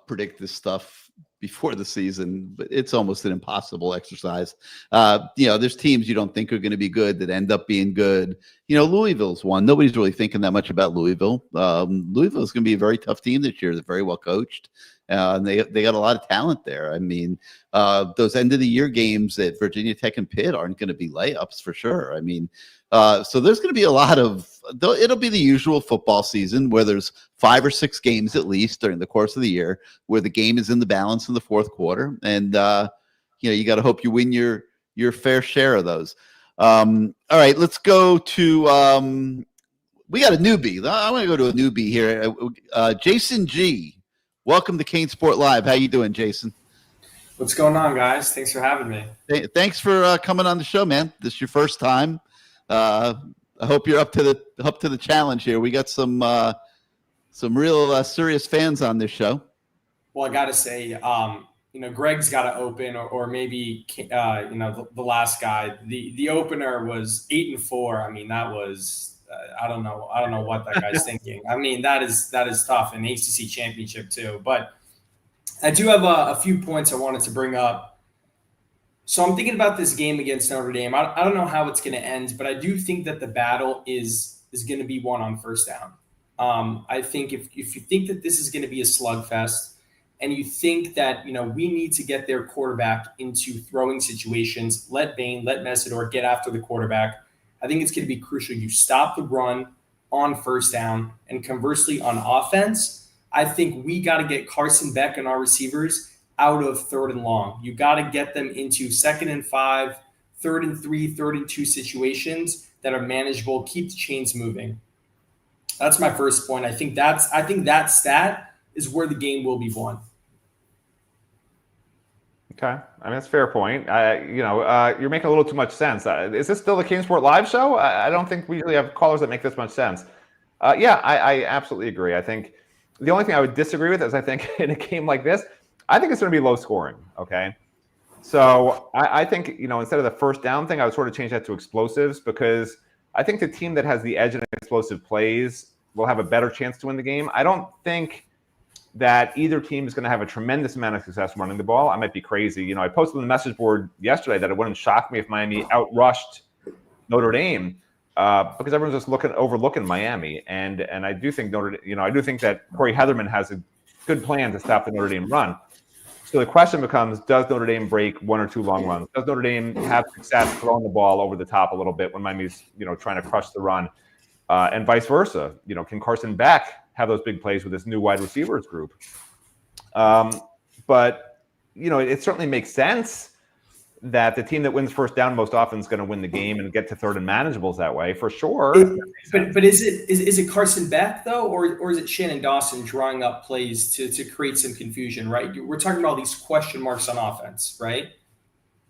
predict this stuff before the season, but it's almost an impossible exercise. There's teams you don't think are going to be good that end up being good. Louisville's one. Nobody's really thinking that much about Louisville. Louisville's going to be a very tough team this year. They're very well coached. And they got a lot of talent there. I mean, those end of the year games at Virginia Tech and Pitt aren't going to be layups for sure. I mean, So there's going to be a lot of. It'll be the usual football season where there's 5 or 6 games at least during the course of the year where the game is in the balance in the fourth quarter, and you got to hope you win your fair share of those. All right, let's go to. We got a newbie. I want to go to a newbie here. Jason G. Welcome to CaneSport Live. How you doing, Jason? What's going on, guys? Thanks for having me. Thanks for coming on the show, man. This is your first time. I hope you're up to the challenge here. We got some real serious fans on this show. Well, I got to say, Greg's got to open, or maybe the last guy. The opener was 8-4. I mean, that was I don't know what that guy's thinking. I mean, that is tough, an ACC championship too. But I do have a few points I wanted to bring up. So I'm thinking about this game against Notre Dame. I don't know how it's going to end, but I do think that the battle is going to be won on first down. I think if you think that this is going to be a slugfest, and you think that we need to get their quarterback into throwing situations, let Messidor get after the quarterback. I think it's going to be crucial. You stop the run on first down, and conversely on offense, I think we got to get Carson Beck and our receivers out of 3rd and long. You got to get them into 2nd and 5, 3rd and 3, 3rd and 2 situations that are manageable. Keep the chains moving. That's my first point. I think that stat is where the game will be won. Okay, I mean that's a fair point. You're making a little too much sense. Is this still the CaneSport Live show? I don't think we really have callers that make this much sense. I absolutely agree. I think the only thing I would disagree with is I think in a game like this, I think it's going to be low scoring. Okay, so I think instead of the first down thing, I would sort of change that to explosives, because I think the team that has the edge in explosive plays will have a better chance to win the game. I don't think that either team is going to have a tremendous amount of success running the ball. I might be crazy. I posted on the message board yesterday that it wouldn't shock me if Miami outrushed Notre Dame because everyone's just overlooking Miami, and I do think I do think that Corey Heatherman has a good plan to stop the Notre Dame run. So the question becomes, does Notre Dame break 1 or 2 long runs? Does Notre Dame have success throwing the ball over the top a little bit when Miami's trying to crush the run, and vice versa? Can Carson Beck have those big plays with this new wide receivers group? But it certainly makes sense that the team that wins first down most often is going to win the game and get to 3rd and manageables that way, for sure. But is it Carson Beck though, or is it Shannon Dawson drawing up plays to create some confusion? Right, we're talking about all these question marks on offense, right?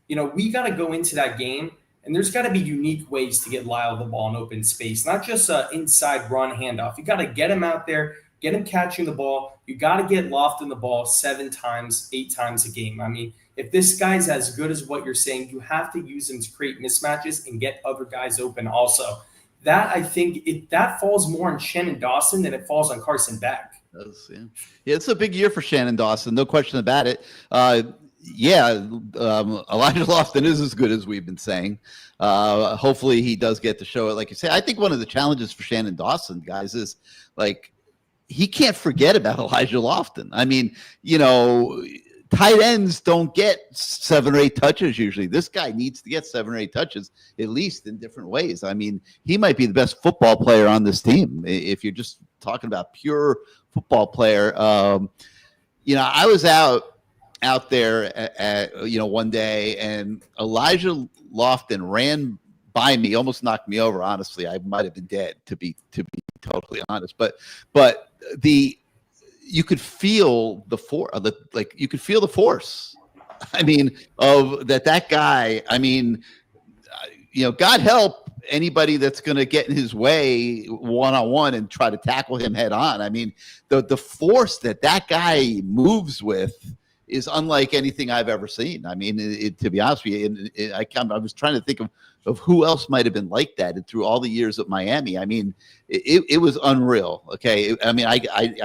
We got to go into that game, and there's got to be unique ways to get Lyle the ball in open space, not just an inside run handoff. You got to get him out there, get him catching the ball. You got to get Lofton the ball 7 times, 8 times a game. I mean, if this guy's as good as what you're saying, you have to use him to create mismatches and get other guys open also. That, I think, that falls more on Shannon Dawson than it falls on Carson Beck. Yeah, it's a big year for Shannon Dawson, no question about it. Elijah Lofton is as good as we've been saying. Hopefully he does get to show it. Like you say, I think one of the challenges for Shannon Dawson, guys, is he can't forget about Elijah Lofton. I mean, tight ends don't get 7 or 8 touches usually. This guy needs to get 7 or 8 touches, at least in different ways. I mean, he might be the best football player on this team if you're just talking about pure football player. I was out there one day, and Elijah Lofton ran by me, almost knocked me over. Honestly, I might have been dead, to be totally honest. But you could feel the force. I mean, of that guy. I mean, God help anybody that's going to get in his way one-on-one and try to tackle him head on. I mean, the force that guy moves with is unlike anything I've ever seen. I mean, to be honest with you, I was trying to think of who else might have been like that through all the years at Miami. I mean, it was unreal. Okay, I mean, I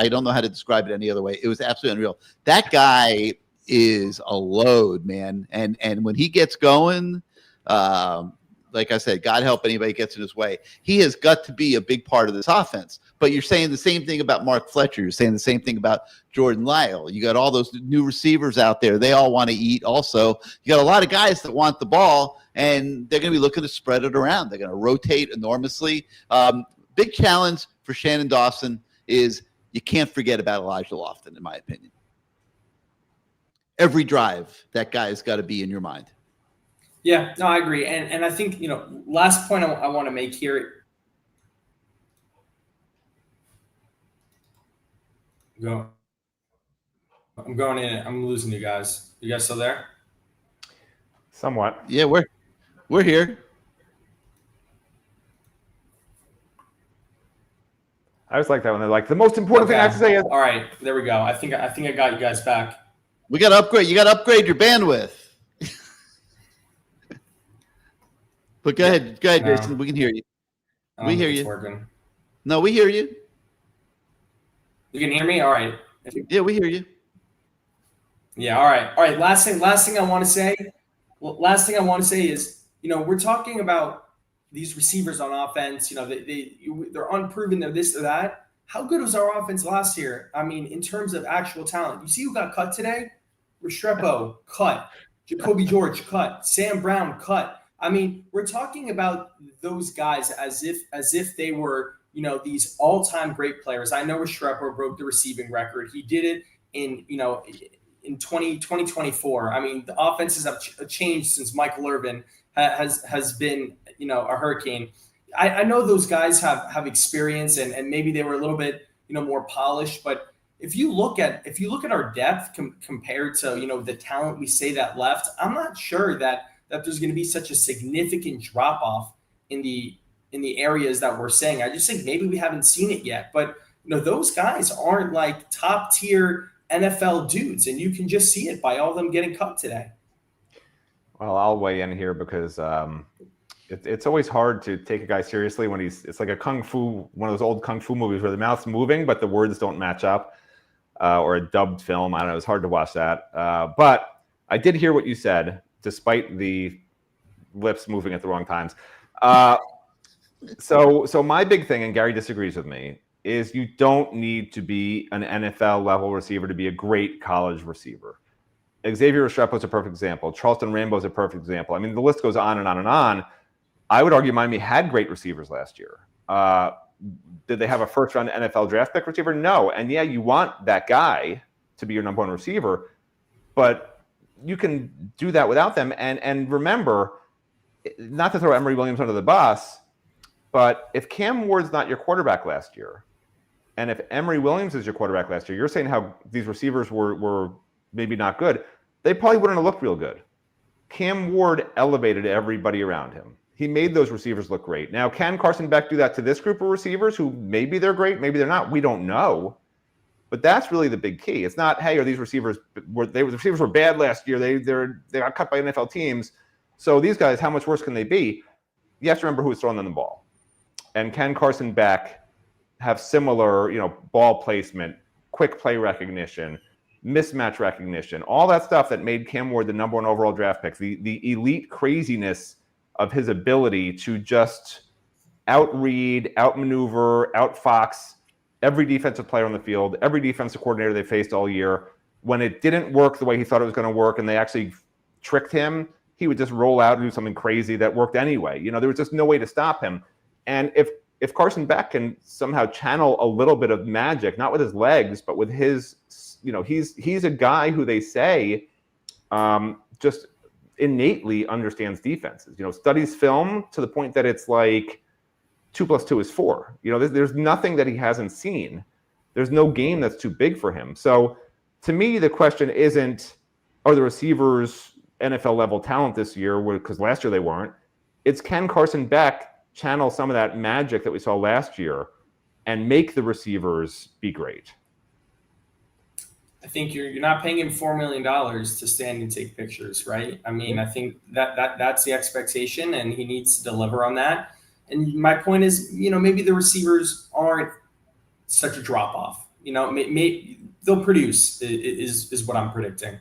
don't know how to describe it any other way. It was absolutely unreal. That guy is a load, man, and when he gets going, like I said, God help anybody gets in his way. He has got to be a big part of this offense. But you're saying the same thing about Mark Fletcher. You're saying the same thing about Jordan Lyle. You got all those new receivers out there. They all want to eat also. You got a lot of guys that want the ball, and they're going to be looking to spread it around. They're going to rotate enormously. Big challenge for Shannon Dawson is you can't forget about Elijah Lofton, in my opinion. Every drive, that guy's got to be in your mind. Yeah, no, I agree. And I think, last point I want to make here. I'm going in. I'm losing you guys. You guys still there? Somewhat. Yeah, we're here. I always like that when they're like, the most important thing I have to say is. All right, there we go. I think I got you guys back. We got to upgrade. You got to upgrade your bandwidth. But go ahead, Jason. We can hear you. We hear you. Working. No, we hear you. You can hear me? All right. Yeah, we hear you. Yeah, all right. Last thing I want to say. Last thing I want to say is, we're talking about these receivers on offense. They're unproven. They're this or that. How good was our offense last year? I mean, in terms of actual talent, you see who got cut today? Restrepo cut. Jacoby George cut. Sam Brown cut. I mean, we're talking about those guys as if they were, these all-time great players. I know Restrepo broke the receiving record. He did it in 2024. I mean, the offenses have changed since Michael Irvin has been, a hurricane. I know those guys have experience and maybe they were a little bit, more polished, but if you look at our depth compared to, the talent we say that left, I'm not sure that there's going to be such a significant drop off in the areas that we're saying. I just think maybe we haven't seen it yet, but those guys aren't like top tier NFL dudes, and you can just see it by all of them getting cut today. Well, I'll weigh in here because it's always hard to take a guy seriously when it's like one of those old kung fu movies where the mouth's moving, but the words don't match up, or a dubbed film. I don't know. It's hard to watch that. But I did hear what you said, despite the lips moving at the wrong times. So my big thing, and Gary disagrees with me, is you don't need to be an NFL level receiver to be a great college receiver. Xavier Restrepo is a perfect example. Charleston Rambo is a perfect example. I mean, the list goes on and on and on. I would argue Miami had great receivers last year. Did they have a first-round NFL draft pick receiver? No. And yeah, you want that guy to be your number one receiver, but you can do that without them. And remember, not to throw Emory Williams under the bus, but if Cam Ward's not your quarterback last year, and if Emory Williams is your quarterback last year, you're saying how these receivers were maybe not good. They probably wouldn't have looked real good. Cam Ward elevated everybody around him. He made those receivers look great. Now, can Carson Beck do that to this group of receivers who maybe they're great, maybe they're not? We don't know. But that's really the big key. It's not, hey, are these receivers the receivers were bad last year. They got cut by NFL teams. So these guys, how much worse can they be? You have to remember who's throwing them the ball. And can Carson Beck have similar, ball placement, quick play recognition, mismatch recognition, all that stuff that made Cam Ward the number one overall draft pick, the elite craziness of his ability to just outread, outmaneuver, outfox every defensive player on the field, every defensive coordinator they faced all year. When it didn't work the way he thought it was going to work and they actually tricked him, he would just roll out and do something crazy that worked anyway. There was just no way to stop him. And if Carson Beck can somehow channel a little bit of magic, not with his legs, but with his, he's a guy who they say just innately understands defenses, studies film to the point that it's like 2 + 2 is 4. There's nothing that he hasn't seen. There's no game that's too big for him. So to me, the question isn't, are the receivers NFL level talent this year? Because last year they weren't. It's, can Carson Beck channel some of that magic that we saw last year and make the receivers be great? I think you're not paying him $4 million to stand and take pictures, right? I mean, I think that's the expectation, and he needs to deliver on that. And my point is, maybe the receivers aren't such a drop off. Maybe they'll produce is what I'm predicting.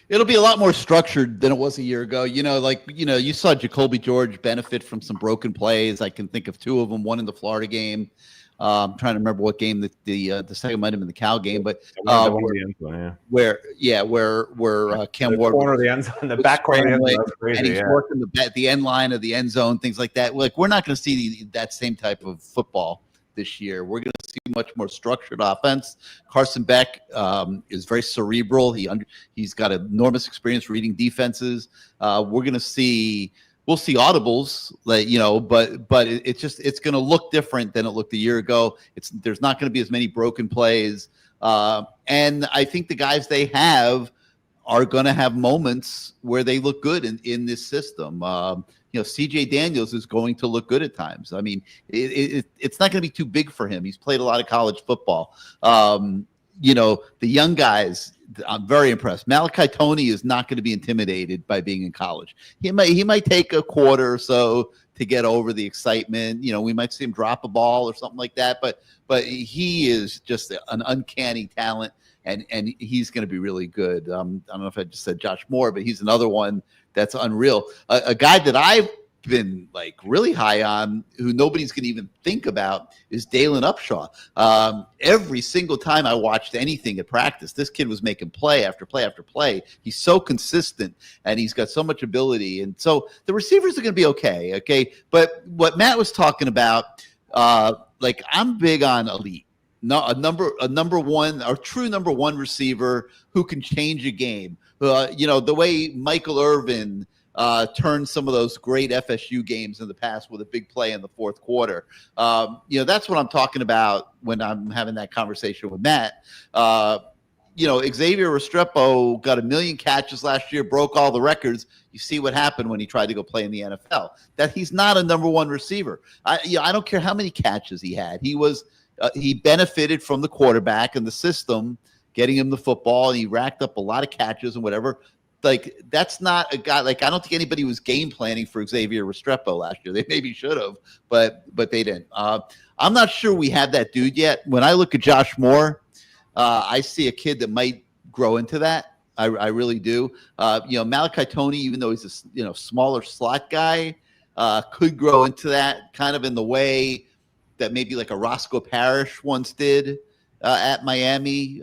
It'll be a lot more structured than it was a year ago. You saw Jacoby George benefit from some broken plays. I can think of two of them. One in the Florida game. I'm trying to remember what game the second might have been the Cal game, but where Cam Ward corner of the end zone, the back corner of the end zone, crazy, and he's working the end line of the end zone, things like that. Like, we're not going to see that same type of football this year. We're going to see much more structured offense. Carson Beck is very cerebral. He's got enormous experience reading defenses. We'll see audibles, but it's going to look different than it looked a year ago. There's not going to be as many broken plays, and I think the guys they have are going to have moments where they look good in this system. CJ Daniels is going to look good at times. I mean, it's not going to be too big for him. He's played a lot of college football. The young guys, I'm very impressed. Malachi Toney is not going to be intimidated by being in college. He might take a quarter or so to get over the excitement. We might see him drop a ball or something like that, but he is just an uncanny talent, and he's going to be really good. I don't know if I just said Josh Moore, but he's another one that's unreal. A guy that I've been really high on, who nobody's going to even think about, is Dalen Upshaw. Every single time I watched anything at practice, this kid was making play after play after play. He's so consistent, and he's got so much ability. And so the receivers are going to be okay. But what Matt was talking about, I'm big on elite. No, a number one, or true number one receiver who can change a game. The way Michael Irvin turned some of those great FSU games in the past with a big play in the fourth quarter. That's what I'm talking about when I'm having that conversation with Matt. Xavier Restrepo got 1 million catches last year, broke all the records. You see what happened when he tried to go play in the NFL. That he's not a number one receiver. I don't care how many catches he had. He benefited from the quarterback and the system getting him the football, and he racked up a lot of catches and whatever. That's not a guy. I don't think anybody was game planning for Xavier Restrepo last year. They maybe should have, but they didn't. I'm not sure we have that dude yet. When I look at Josh Moore, I see a kid that might grow into that. I really do. Malachi Toney, even though he's a smaller slot guy, could grow into that kind of in the way that maybe like a Roscoe Parrish once did at Miami,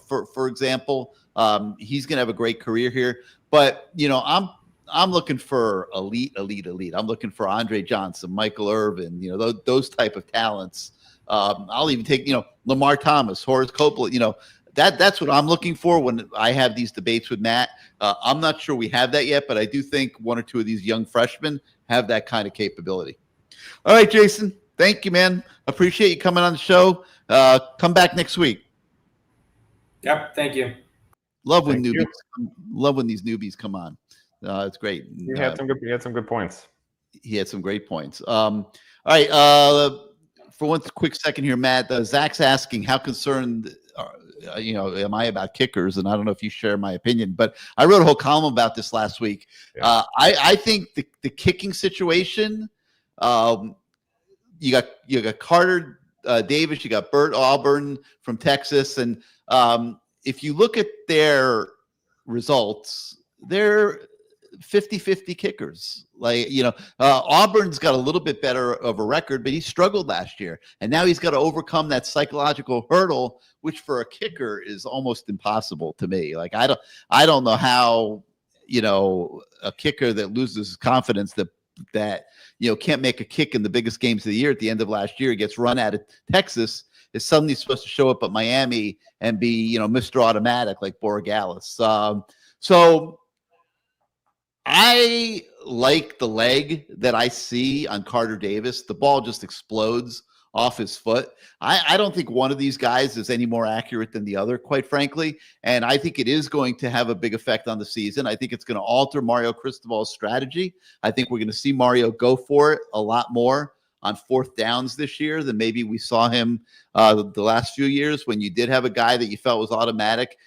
for example. He's going to have a great career here. But, I'm looking for elite. I'm looking for Andre Johnson, Michael Irvin, those type of talents. I'll even take, Lamar Thomas, Horace Coppola, that's what I'm looking for when I have these debates with Matt. I'm not sure we have that yet, but I do think one or two of these young freshmen have that kind of capability. All right, Jason. Thank you, man. Appreciate you coming on the show. Come back next week. Yep. Thank you. Love when these newbies come on. It's great. He had some good points. He had some great points. All right. For one quick second here, Matt, Zach's asking, how concerned am I about kickers? And I don't know if you share my opinion, but I wrote a whole column about this last week. Yeah. I think the kicking situation, you got Carter Davis, you got Bert Auburn from Texas, and if you look at their results, they're 50-50 kickers. Auburn's got a little bit better of a record, but he struggled last year, and now he's got to overcome that psychological hurdle, which for a kicker is almost impossible to me. I don't know how a kicker that loses his confidence that can't make a kick in the biggest games of the year at the end of last year, gets run out of Texas, is suddenly supposed to show up at Miami and be Mr. Automatic like Borregales. So I like the leg that I see on Carter Davis. The ball just explodes off his foot. I don't think one of these guys is any more accurate than the other, quite frankly. And I think it is going to have a big effect on the season. I think it's going to alter Mario Cristobal's strategy. I think we're going to see Mario go for it a lot more on fourth downs this year than maybe we saw him the last few years, when you did have a guy that you felt was automatic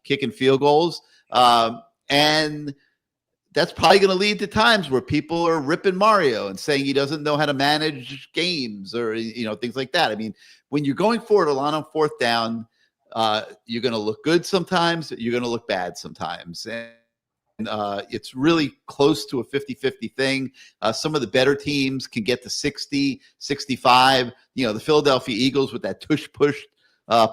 kicking field goals. And that's probably going to lead to times where people are ripping Mario and saying he doesn't know how to manage games or, things like that. I mean, when you're going for it a lot on fourth down, You're going to look good sometimes. You're going to look bad sometimes. And it's really close to a 50-50 thing. Some of the better teams can get to 60, 65. The Philadelphia Eagles with that tush-push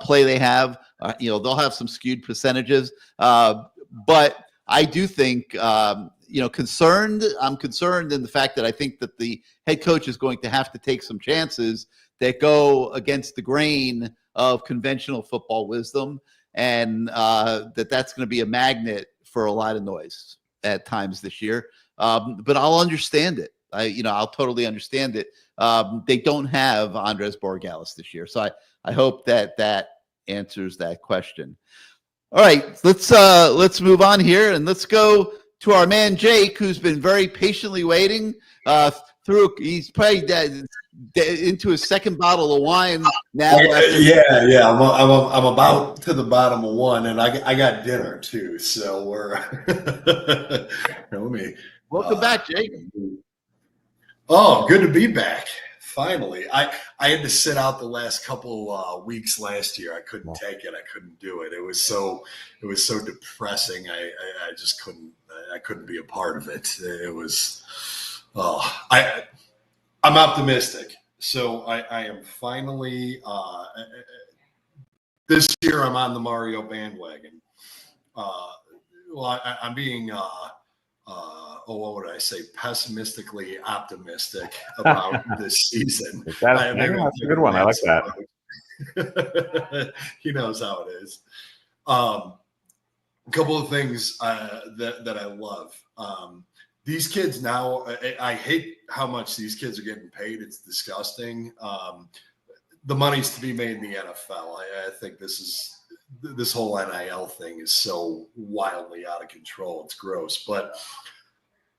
play they have, they'll have some skewed percentages. But I do think, I'm concerned in the fact that I think that the head coach is going to have to take some chances that go against the grain of conventional football wisdom, and that's going to be a magnet for a lot of noise at times this year. But I'll understand it. I'll totally understand it. They don't have Andres Borregales this year, so I hope that answers that question. All right, let's move on here, and let's go to our man Jake, who's been very patiently waiting. He's probably into his second bottle of wine now. Yeah. I'm about to the bottom of one, and I got dinner too. So we're Welcome back, Jake. Oh, good to be back. Finally, I had to sit out the last couple weeks last year. I couldn't take it. I couldn't do it. It was so depressing. I just couldn't. I couldn't be a part of it. It was. I'm optimistic. So I am finally. This year I'm on the Mario bandwagon. I'm being. What would I say? Pessimistically optimistic about this season. That's a good one. I like that. He knows how it is. A couple of things that I love. These kids now, I hate how much these kids are getting paid. It's disgusting. The money's to be made in the NFL. I think this whole NIL thing is so wildly out of control. It's gross, but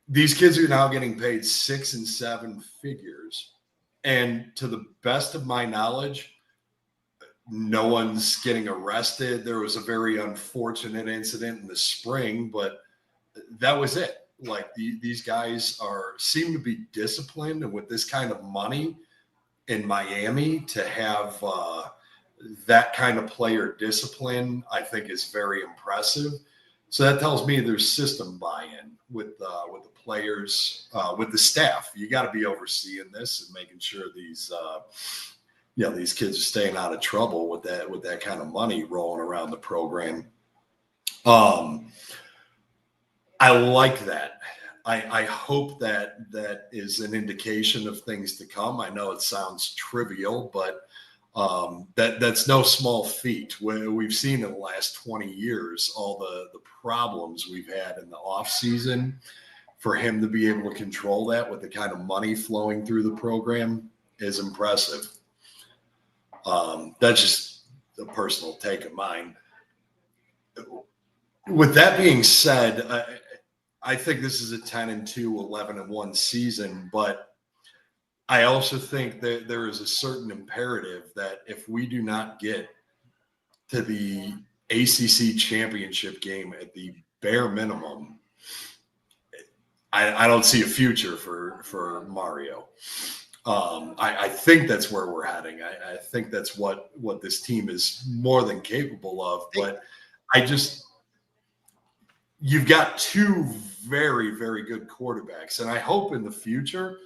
these kids are now getting paid 6 and 7 figures. And to the best of my knowledge, no one's getting arrested. There was a very unfortunate incident in the spring, but that was it. Like these guys seem to be disciplined, and with this kind of money in Miami, to have that kind of player discipline, I think is very impressive. So that tells me there's system buy-in with the players, with the staff. You got to be overseeing this and making sure these kids are staying out of trouble with that kind of money rolling around the program. I like that. I hope that is an indication of things to come. I know it sounds trivial, but that's no small feat. We've seen in the last 20 years all the problems we've had in the off season. For him to be able to control that with the kind of money flowing through the program is impressive. That's just a personal take of mine. With that being said, I think this is a 10-2, 11-1 season, but I also think that there is a certain imperative that if we do not get to the ACC championship game at the bare minimum, I don't see a future for Mario. I think that's where we're heading. I think that's what this team is more than capable of, but you've got two very, very good quarterbacks. And I hope in the future,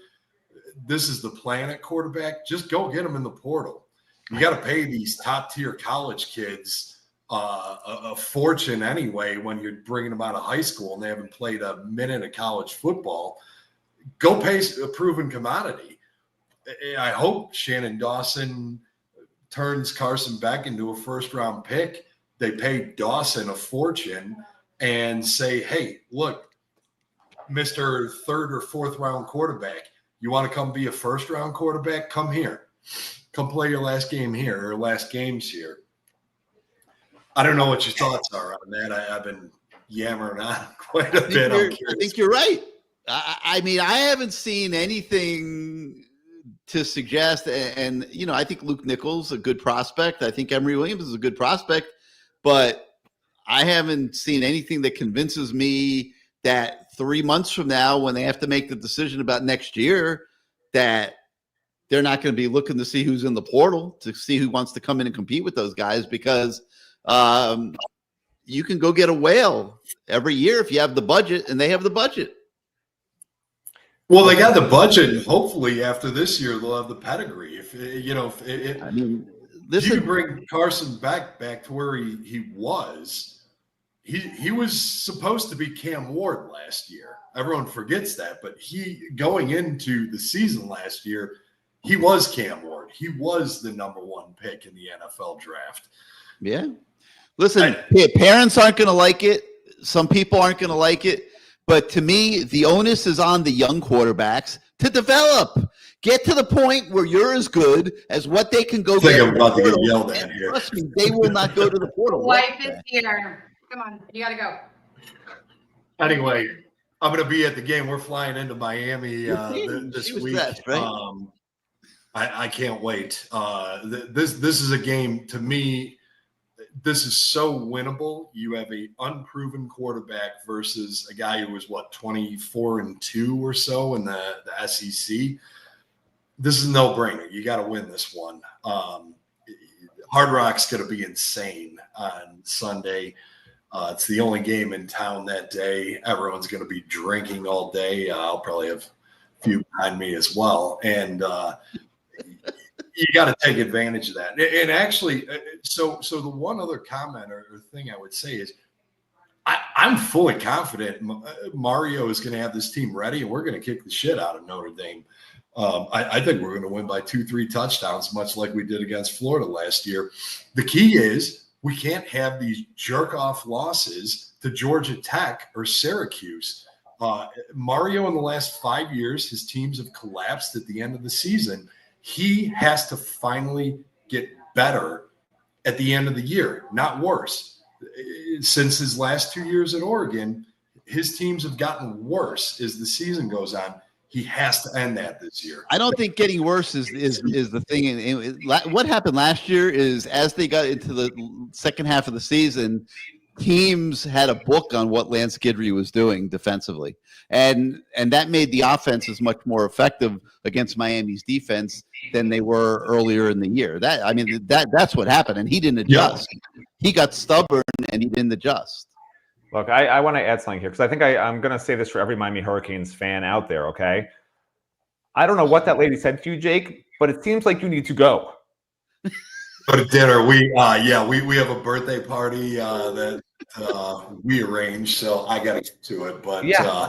this is the plan at quarterback. Just go get them in the portal. You got to pay these top tier college kids a fortune anyway when you're bringing them out of high school and they haven't played a minute of college football. Go pay a proven commodity. I hope Shannon Dawson turns Carson Beck into a first-round pick. They pay Dawson a fortune and say, hey, look, Mr. third or fourth round quarterback, you want to come be a first round quarterback? Come here. Come play your last game here or last games here. I don't know what your thoughts are on that. I've been yammering on quite a bit. I think you're right. I mean, I haven't seen anything to suggest, and I think Luke Nichols a good prospect. I think Emory Williams is a good prospect, but I haven't seen anything that convinces me that 3 months from now, when they have to make the decision about next year, that they're not going to be looking to see who's in the portal to see who wants to come in and compete with those guys, because you can go get a whale every year if you have the budget, and they have the budget. Well, they got the budget, and hopefully after this year they'll have the pedigree. I mean, If you could bring Carson back to where he was. He was supposed to be Cam Ward last year. Everyone forgets that, but going into the season last year, he was Cam Ward. He was the number 1 pick in the NFL draft. Yeah. Listen, parents aren't going to like it. Some people aren't going to like it. But to me, the onus is on the young quarterbacks to develop. Get to the point where you're as good as what they can go I think get. I'm about to get yelled at here. Trust me, they will not go to the portal. Wife is here. Come on, you gotta go. Anyway, I'm going to be at the game. We're flying into Miami this week. Right? I can't wait. This is a game, to me, this is so winnable. You have a unproven quarterback versus a guy who was 24-2 or so in the SEC. This is a no-brainer. You got to win this one. Hard Rock's going to be insane on Sunday. It's the only game in town that day. Everyone's going to be drinking all day. I'll probably have a few behind me as well. And you got to take advantage of that. And actually, so the one other comment or thing I would say is I'm fully confident Mario is going to have this team ready, and we're going to kick the shit out of Notre Dame. I think we're going to win by 2-3 touchdowns, much like we did against Florida last year. The key is we can't have these jerk-off losses to Georgia Tech or Syracuse. Mario, in the last 5 years, his teams have collapsed at the end of the season. He has to finally get better at the end of the year, not worse. Since his last 2 years at Oregon, his teams have gotten worse as the season goes on. He has to end that this year. I don't think getting worse is the thing. What happened last year is, as they got into the second half of the season, teams had a book on what Lance Guidry was doing defensively, and that made the offenses much more effective against Miami's defense than they were earlier in the year. That's what happened, and he didn't adjust. Yeah. He got stubborn and he didn't adjust. Look, I want to add something here, because I think I'm going to say this for every Miami Hurricanes fan out there, okay? I don't know what that lady said to you, Jake, but it seems like you need to go. Go to dinner. We have a birthday party that we arranged, so I got to get to it. But yeah.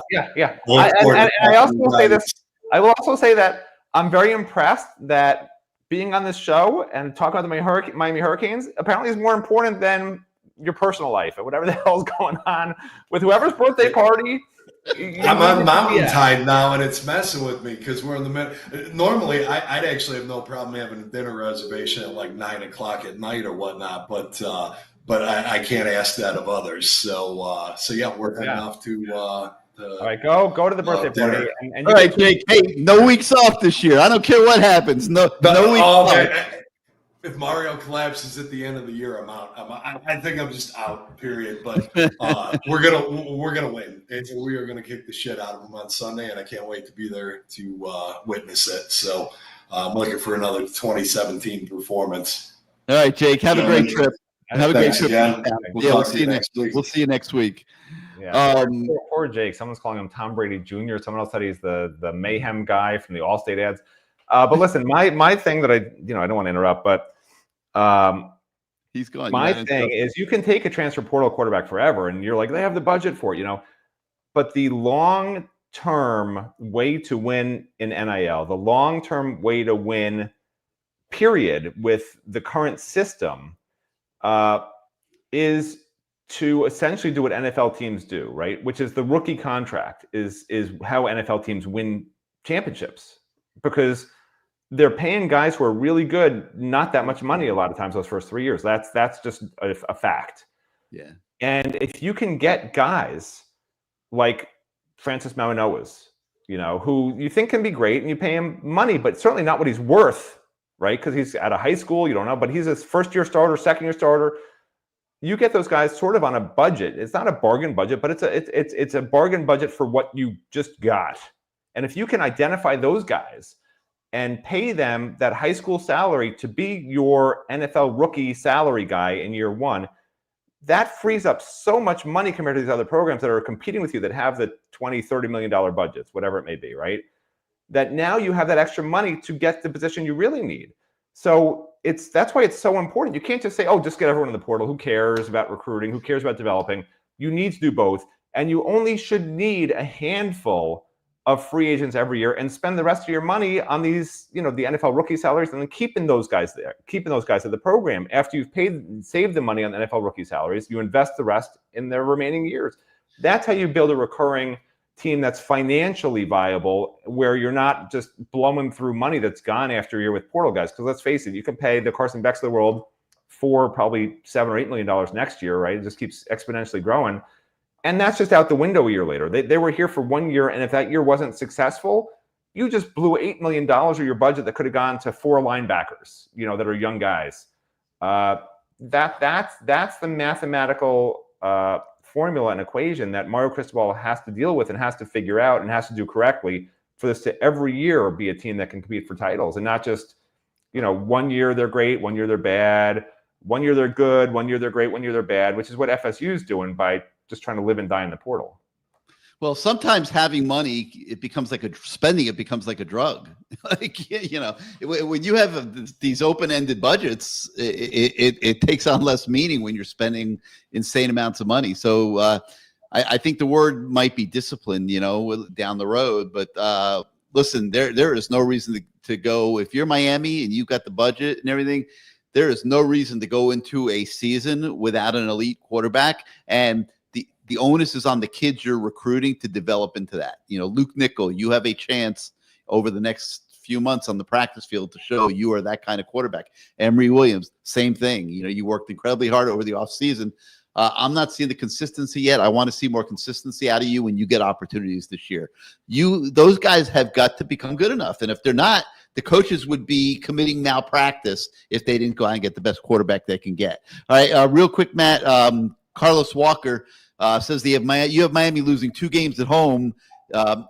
I also say this. I will also say that I'm very impressed that being on this show and talking about the Miami Hurricanes apparently is more important than your personal life or whatever the hell's going on with whoever's birthday party. I'm on Mountain Tide now, and it's messing with me because we're in the middle. Normally, I'd actually have no problem having a dinner reservation at like 9 o'clock at night or whatnot, but I can't ask that of others. So yeah, we're heading off to. All right, go to the birthday party. And all right, Jake. Hey, no weeks off this year. I don't care what happens. No weeks off. If Mario collapses at the end of the year, I'm out. I think I'm just out. Period. But we're gonna win. We are gonna kick the shit out of them on Sunday, and I can't wait to be there to witness it. So I'm looking for another 2017 performance. All right, Jake. Have a great trip. Have a great trip. Again. We'll see you next week. We'll see you next week. Yeah. Poor Jake. Someone's calling him Tom Brady Jr. Someone else said he's the mayhem guy from the Allstate ads. But listen, my thing that I don't want to interrupt, but he's gone. My thing is, you can take a transfer portal quarterback forever, and you're like, they have the budget for it, But the long-term way to win in NIL, the long-term way to win, period, with the current system, is to essentially do what NFL teams do, right? Which is the rookie contract is how NFL teams win championships, because they're paying guys who are really good not that much money a lot of times those first 3 years. That's just a fact. Yeah. And if you can get guys like Francis Mauigoa's, who you think can be great, and you pay him money, but certainly not what he's worth, right? Because he's out of high school, you don't know, but he's a first-year starter, second-year starter. You get those guys sort of on a budget. It's not a bargain budget, but it's a bargain budget for what you just got. And if you can identify those guys and pay them that high school salary to be your NFL rookie salary guy in year one, that frees up so much money compared to these other programs that are competing with you that have the $20, $30 million budgets, whatever it may be, right? That now you have that extra money to get the position you really need. So that's why it's so important. You can't just say, oh, just get everyone in the portal. Who cares about recruiting? Who cares about developing? You need to do both. And you only should need a handful of free agents every year and spend the rest of your money on these, the NFL rookie salaries, and then keeping those guys there, keeping those guys at the program. After you've saved the money on the NFL rookie salaries, you invest the rest in their remaining years. That's how you build a recurring team that's financially viable, where you're not just blowing through money that's gone after a year with portal guys. Because let's face it, you can pay the Carson Becks of the world for probably $7 or $8 million next year, right? It just keeps exponentially growing. And that's just out the window a year later. They were here for 1 year, and if that year wasn't successful, you just blew $8 million of your budget that could have gone to 4 linebackers, that are young guys. That's the mathematical formula and equation that Mario Cristobal has to deal with and has to figure out and has to do correctly for this to every year be a team that can compete for titles, and not just, 1 year they're great, 1 year they're bad, 1 year they're good, 1 year they're great, 1 year they're bad, which is what FSU is doing by just trying to live and die in the portal. Well, sometimes having money, it becomes like spending it becomes like a drug. Like, when you have these open-ended budgets, it takes on less meaning when you're spending insane amounts of money. So I think the word might be discipline, down the road. But listen, there is no reason to go. If you're Miami and you've got the budget and everything, there is no reason to go into a season without an elite quarterback. And the onus is on the kids you're recruiting to develop into that. Luke Nickel, you have a chance over the next few months on the practice field to show you are that kind of quarterback. Emory Williams, same thing. You worked incredibly hard over the offseason. I'm not seeing the consistency yet. I want to see more consistency out of you when you get opportunities this year. Those guys have got to become good enough. And if they're not, the coaches would be committing malpractice if they didn't go out and get the best quarterback they can get. All right, real quick, Matt, Carlos Walker says you have Miami losing 2 games at home.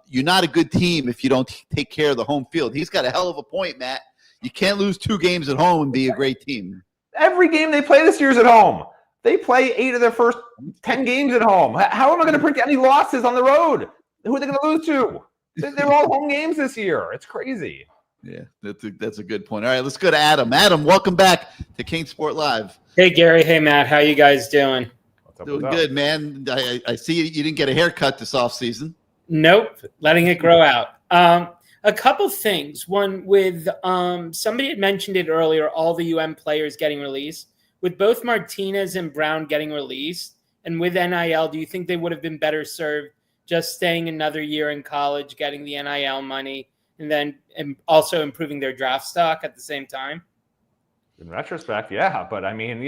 You're not a good team if you don't take care of the home field. He's got a hell of a point, Matt. You can't lose 2 games at home and be a great team. Every game they play this year is at home. They play 8 of their first 10 games at home. How am I going to predict any losses on the road? Who are they going to lose to? They're all home games this year. It's crazy. Yeah, that's a good point. All right, let's go to Adam. Adam, welcome back to CaneSport Live. Hey, Gary. Hey, Matt. How you guys doing? Doing good, man. I see you didn't get a haircut this offseason. Nope, letting it grow out. A couple things. One with somebody had mentioned it earlier, all the UM players getting released. With both Martinez and Brown getting released, and with NIL, do you think they would have been better served just staying another year in college, getting the NIL money, and then also improving their draft stock at the same time? In retrospect, yeah, but I mean,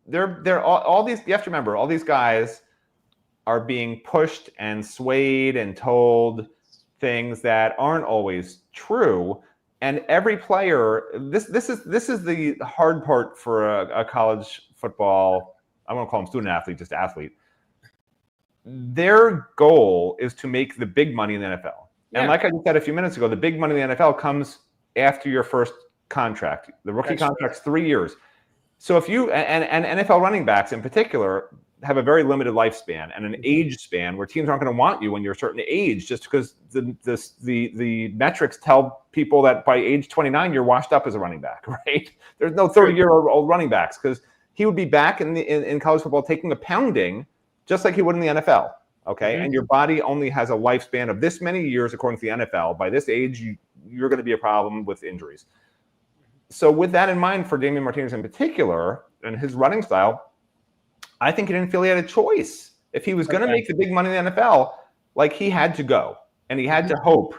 they're all these. You have to remember, all these guys are being pushed and swayed and told things that aren't always true. And every player, this is the hard part for a college football. I won't call them student athlete, just athlete. Their goal is to make the big money in the NFL. Yeah. And like I said a few minutes ago, the big money in the NFL comes after your first contract. The rookie contract's 3 years. So if you and NFL running backs in particular have a very limited lifespan and an age span where teams aren't going to want you when you're a certain age, just because the metrics tell people that by age 29 you're washed up as a running back, right? There's no 30-year-old running backs, because he would be back in college football taking a pounding just like he would in the NFL. Okay, mm-hmm. And your body only has a lifespan of this many years according to the NFL. By this age, you're going to be a problem with injuries. So with that in mind, for Damian Martinez in particular and his running style, I think he didn't feel he had a choice. If he was going to make the big money in the NFL, like, he had to go, and he had to hope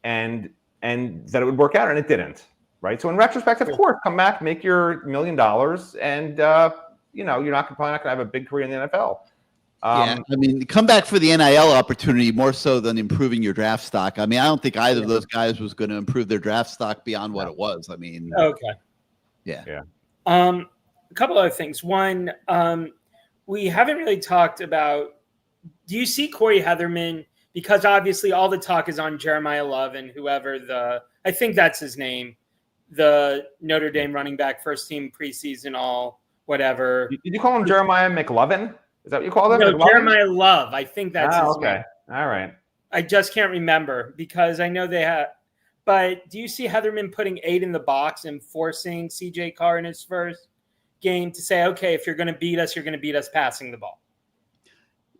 and that it would work out, and it didn't, right? So in retrospect, of course, come back, make your $1 million, and you're probably not going to have a big career in the NFL. Yeah, I mean, come back for the NIL opportunity more so than improving your draft stock. I mean, I don't think either of those guys was going to improve their draft stock beyond what it was. I mean, okay, yeah. A couple other things. One, we haven't really talked about. Do you see Corey Heatherman? Because obviously, all the talk is on Jeremiah Love and whoever I think that's his name, the Notre Dame running back, first team preseason all whatever. Did you call him Jeremiah McLovin? Is that what you called him? No, McLovin? Jeremiah Love. I think that's his okay. name. All right. I just can't remember because I know they have. But do you see Heatherman putting 8 in the box and forcing CJ Carr in his first game to say, okay, if you're going to beat us, you're going to beat us passing the ball?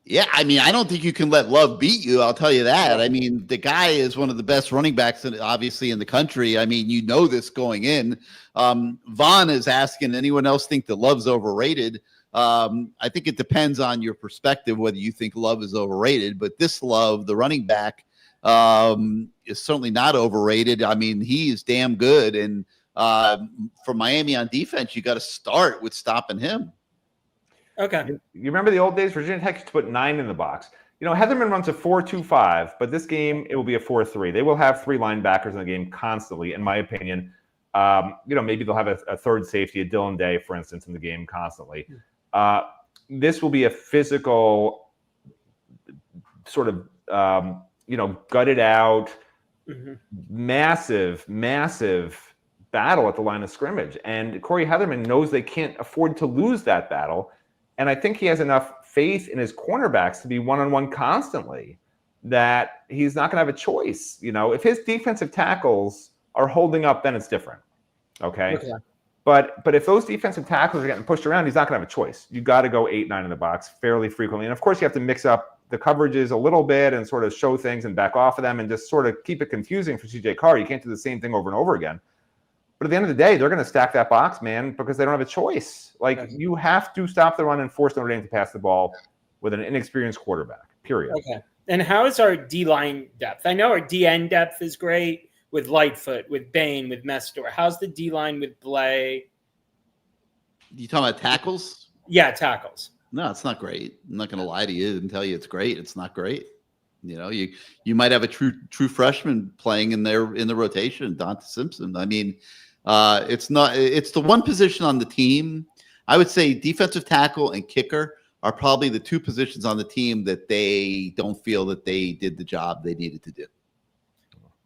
Yeah, I mean, I don't think you can let Love beat you. I'll tell you that. I mean, the guy is one of the best running backs, obviously, in the country. I mean, you know this going in. Vaughn is asking, anyone else think that Love's overrated? I think it depends on your perspective whether you think Love is overrated. But this Love, the running back, is certainly not overrated. I mean, he is damn good. And for Miami on defense, you got to start with stopping him. Okay. You remember the old days? Virginia Tech used to put 9 in the box. You know, Heatherman runs a 4-2-5, but this game it will be a 4-3. They will have 3 linebackers in the game constantly, in my opinion. You know, maybe they'll have a third safety, a Dylan Day, for instance, in the game constantly. This will be a physical sort of, you know, gutted out, massive battle at the line of scrimmage. And Corey Heatherman knows they can't afford to lose that battle. And I think he has enough faith in his cornerbacks to be one-on-one constantly that he's not going to have a choice. You know, if his defensive tackles are holding up, then it's different. Okay. But if those defensive tackles are getting pushed around, he's not going to have a choice. You got to go 8-9 in the box fairly frequently. And of course, you have to mix up the coverages a little bit and sort of show things and back off of them and just sort of keep it confusing for CJ Carr. You can't do the same thing over and over again. But at the end of the day, they're going to stack that box, man, because they don't have a choice. Like, you have to stop the run and force Notre Dame to pass the ball with an inexperienced quarterback, period. Okay. And how is our D-line depth? I know our DN depth is great with Lightfoot, with Bain, with Mestor. How's the D-line with Blay? You talking about tackles? Yeah, tackles. No, it's not great. I'm not going to lie to you and tell you it's great. It's not great. You know, you might have a true freshman playing in the rotation, Dante Simpson. I mean, it's the one position on the team. I would say defensive tackle and kicker are probably the 2 positions on the team that they don't feel that they did the job they needed to do.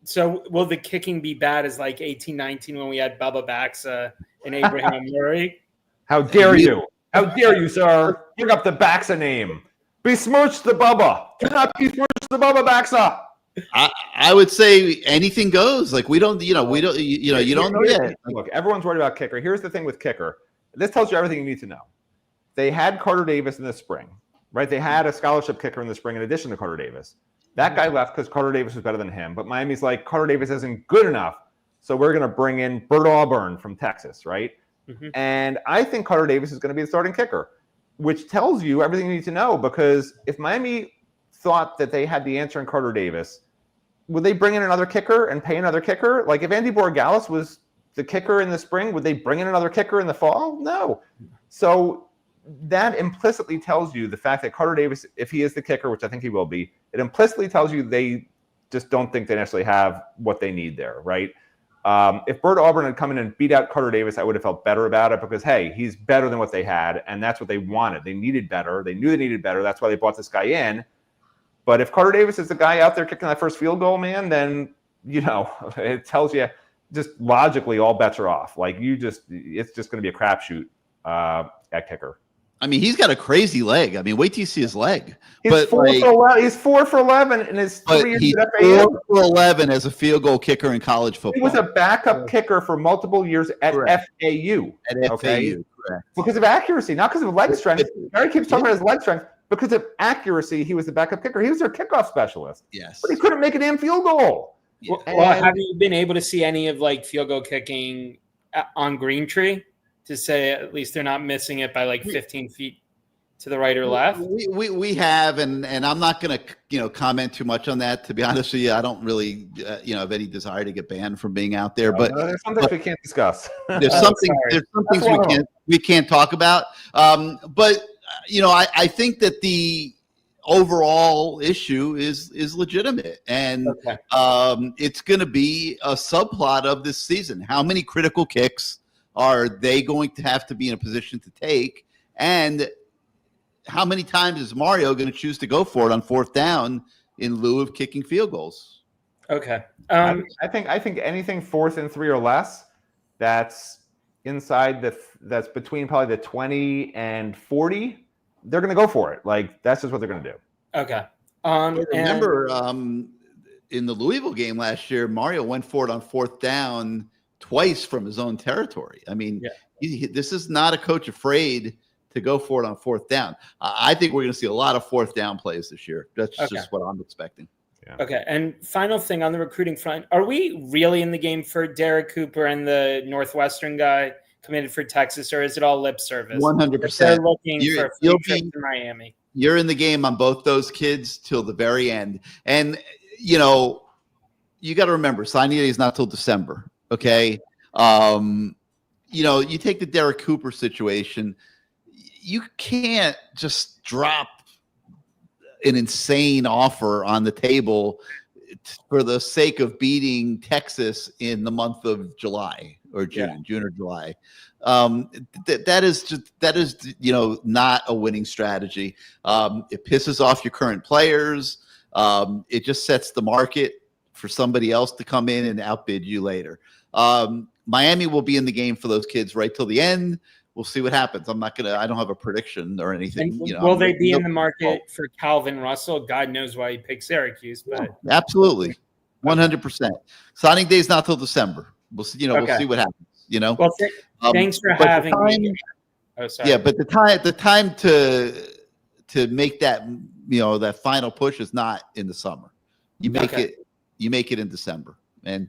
So will the kicking be bad as like 18-19 when we had Bubba Baxa and Abraham Murray? How dare you? How dare you, sir? Bring up the Baxa name. Besmirch the Bubba. Do not besmirch the Bubba Baxa. I would say anything goes. Like, you don't know yet. Look, everyone's worried about kicker. Here's the thing with kicker. This tells you everything you need to know. They had Carter Davis in the spring, right? They had a scholarship kicker in the spring in addition to Carter Davis. That guy left because Carter Davis was better than him. But Miami's like, Carter Davis isn't good enough, so we're going to bring in Bert Auburn from Texas, right? And I think Carter Davis is going to be the starting kicker, which tells you everything you need to know, because if Miami thought that they had the answer in Carter Davis, would they bring in another kicker and pay another kicker? Like, if Andy Borregales was the kicker in the spring, would they bring in another kicker in the fall? No. So that implicitly tells you the fact that Carter Davis, if he is the kicker, which I think he will be, it implicitly tells you they just don't think they necessarily have what they need there, right? If Bert Auburn had come in and beat out Carter Davis, I would have felt better about it because, hey, he's better than what they had, and that's what they wanted. They needed better. They knew they needed better. That's why they brought this guy in. But if Carter Davis is the guy out there kicking that first field goal, man, then, you know, it tells you just logically all bets are off. Like, it's just going to be a crapshoot at kicker. I mean, he's got a crazy leg. I mean, wait till you see his leg. He's 4 for 11 in his 3 years he's at FAU. 4 for 11 as a field goal kicker in college football. He was a backup kicker for multiple years at FAU. FAU, correct. Because of accuracy, not because of leg strength. Barry keeps talking about his leg strength. Because of accuracy, he was the backup kicker. He was their kickoff specialist. Yes. But he couldn't make a damn field goal. Yeah. Well, have you been able to see any of like field goal kicking on Green Tree to say at least they're not missing it by like 15 feet to the right or left? We have, and I'm not going to comment too much on that. To be honest with you, I don't really have any desire to get banned from being out there. But there's some things we can't discuss. There's some things we can't talk about. But I think that the overall issue is legitimate, and it's going to be a subplot of this season. How many critical kicks are they going to have to be in a position to take, and how many times is Mario going to choose to go for it on 4th down in lieu of kicking field goals? Okay. I think anything 4th and 3 or less, that's inside that's between probably the 20 and 40, they're going to go for it. Like that's just what they're going to do. Okay. But remember, in the Louisville game last year, Mario went for it on 4th down twice from his own territory. I mean, this is not a coach afraid to go for it on 4th down. I think we're going to see a lot of 4th down plays this year. That's just what I'm expecting. Yeah. Okay. And final thing on the recruiting front, are we really in the game for Derek Cooper and the Northwestern guy committed for Texas, or is it all lip service? 100%. They're looking for a free trip to Miami. You're in the game on both those kids till the very end. And, you know, you got to remember, signing day is not till December. Okay. You know, you take the Derek Cooper situation, you can't just drop an insane offer on the table for the sake of beating Texas in the month of July or June or July. That is, you know, not a winning strategy. It pisses off your current players. It just sets the market for somebody else to come in and outbid you later. Miami will be in the game for those kids right till the end. We'll see what happens. I don't have a prediction or anything. And you know, will they be in the market for Calvin Russell? God knows why he picked Syracuse, but absolutely, 100%. Signing day is not till December. We'll see. You know, we'll see what happens. You know. Well, thanks for having me. Oh, sorry. Yeah, but the time to make that, you know, that final push is not in the summer. You make it in December, and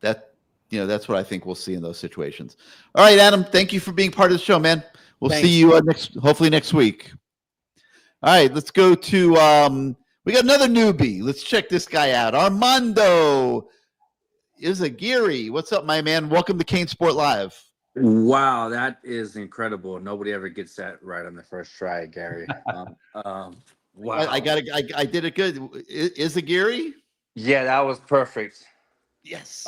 that's what I think we'll see in those situations. All right, Adam, thank you for being part of the show, man. We'll see you hopefully next week. All right, let's go to we got another newbie. Let's check this guy out. Armando Izagiri. What's up, my man? Welcome to CaneSport Live. Wow, that is incredible. Nobody ever gets that right on the first try, Gary. Wow. I did it good. Izagiri? Yeah, that was perfect. Yes.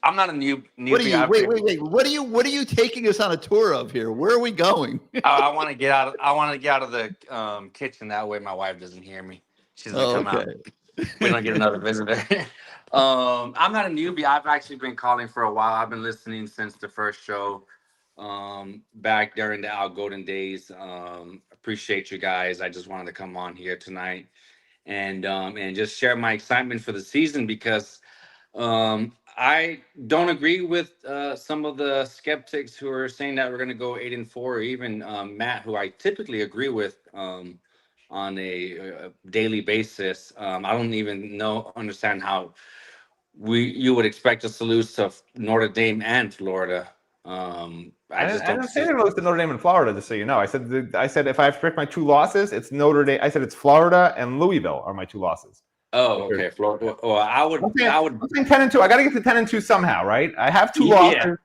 I'm not a newbie. Wait. What are you taking us on a tour of here? Where are we going? I want to get out. I want to get out of the kitchen. That way, my wife doesn't hear me. She doesn't come out. We don't get another visitor. I'm not a newbie. I've actually been calling for a while. I've been listening since the first show, back during the Al Golden days. Appreciate you guys. I just wanted to come on here tonight and just share my excitement for the season because I don't agree with some of the skeptics who are saying that we're going to go 8-4, or even Matt, who I typically agree with on a daily basis. I don't even understand how you would expect us to lose to Notre Dame and Florida. I didn't say they lost to Notre Dame and Florida, just so you know. I said if I have to pick my two losses, it's Notre Dame. I said it's Florida and Louisville are my two losses. Oh, okay. Florida. Well, I'm saying 10-2. I got to get to 10-2 somehow, right? I have two losses.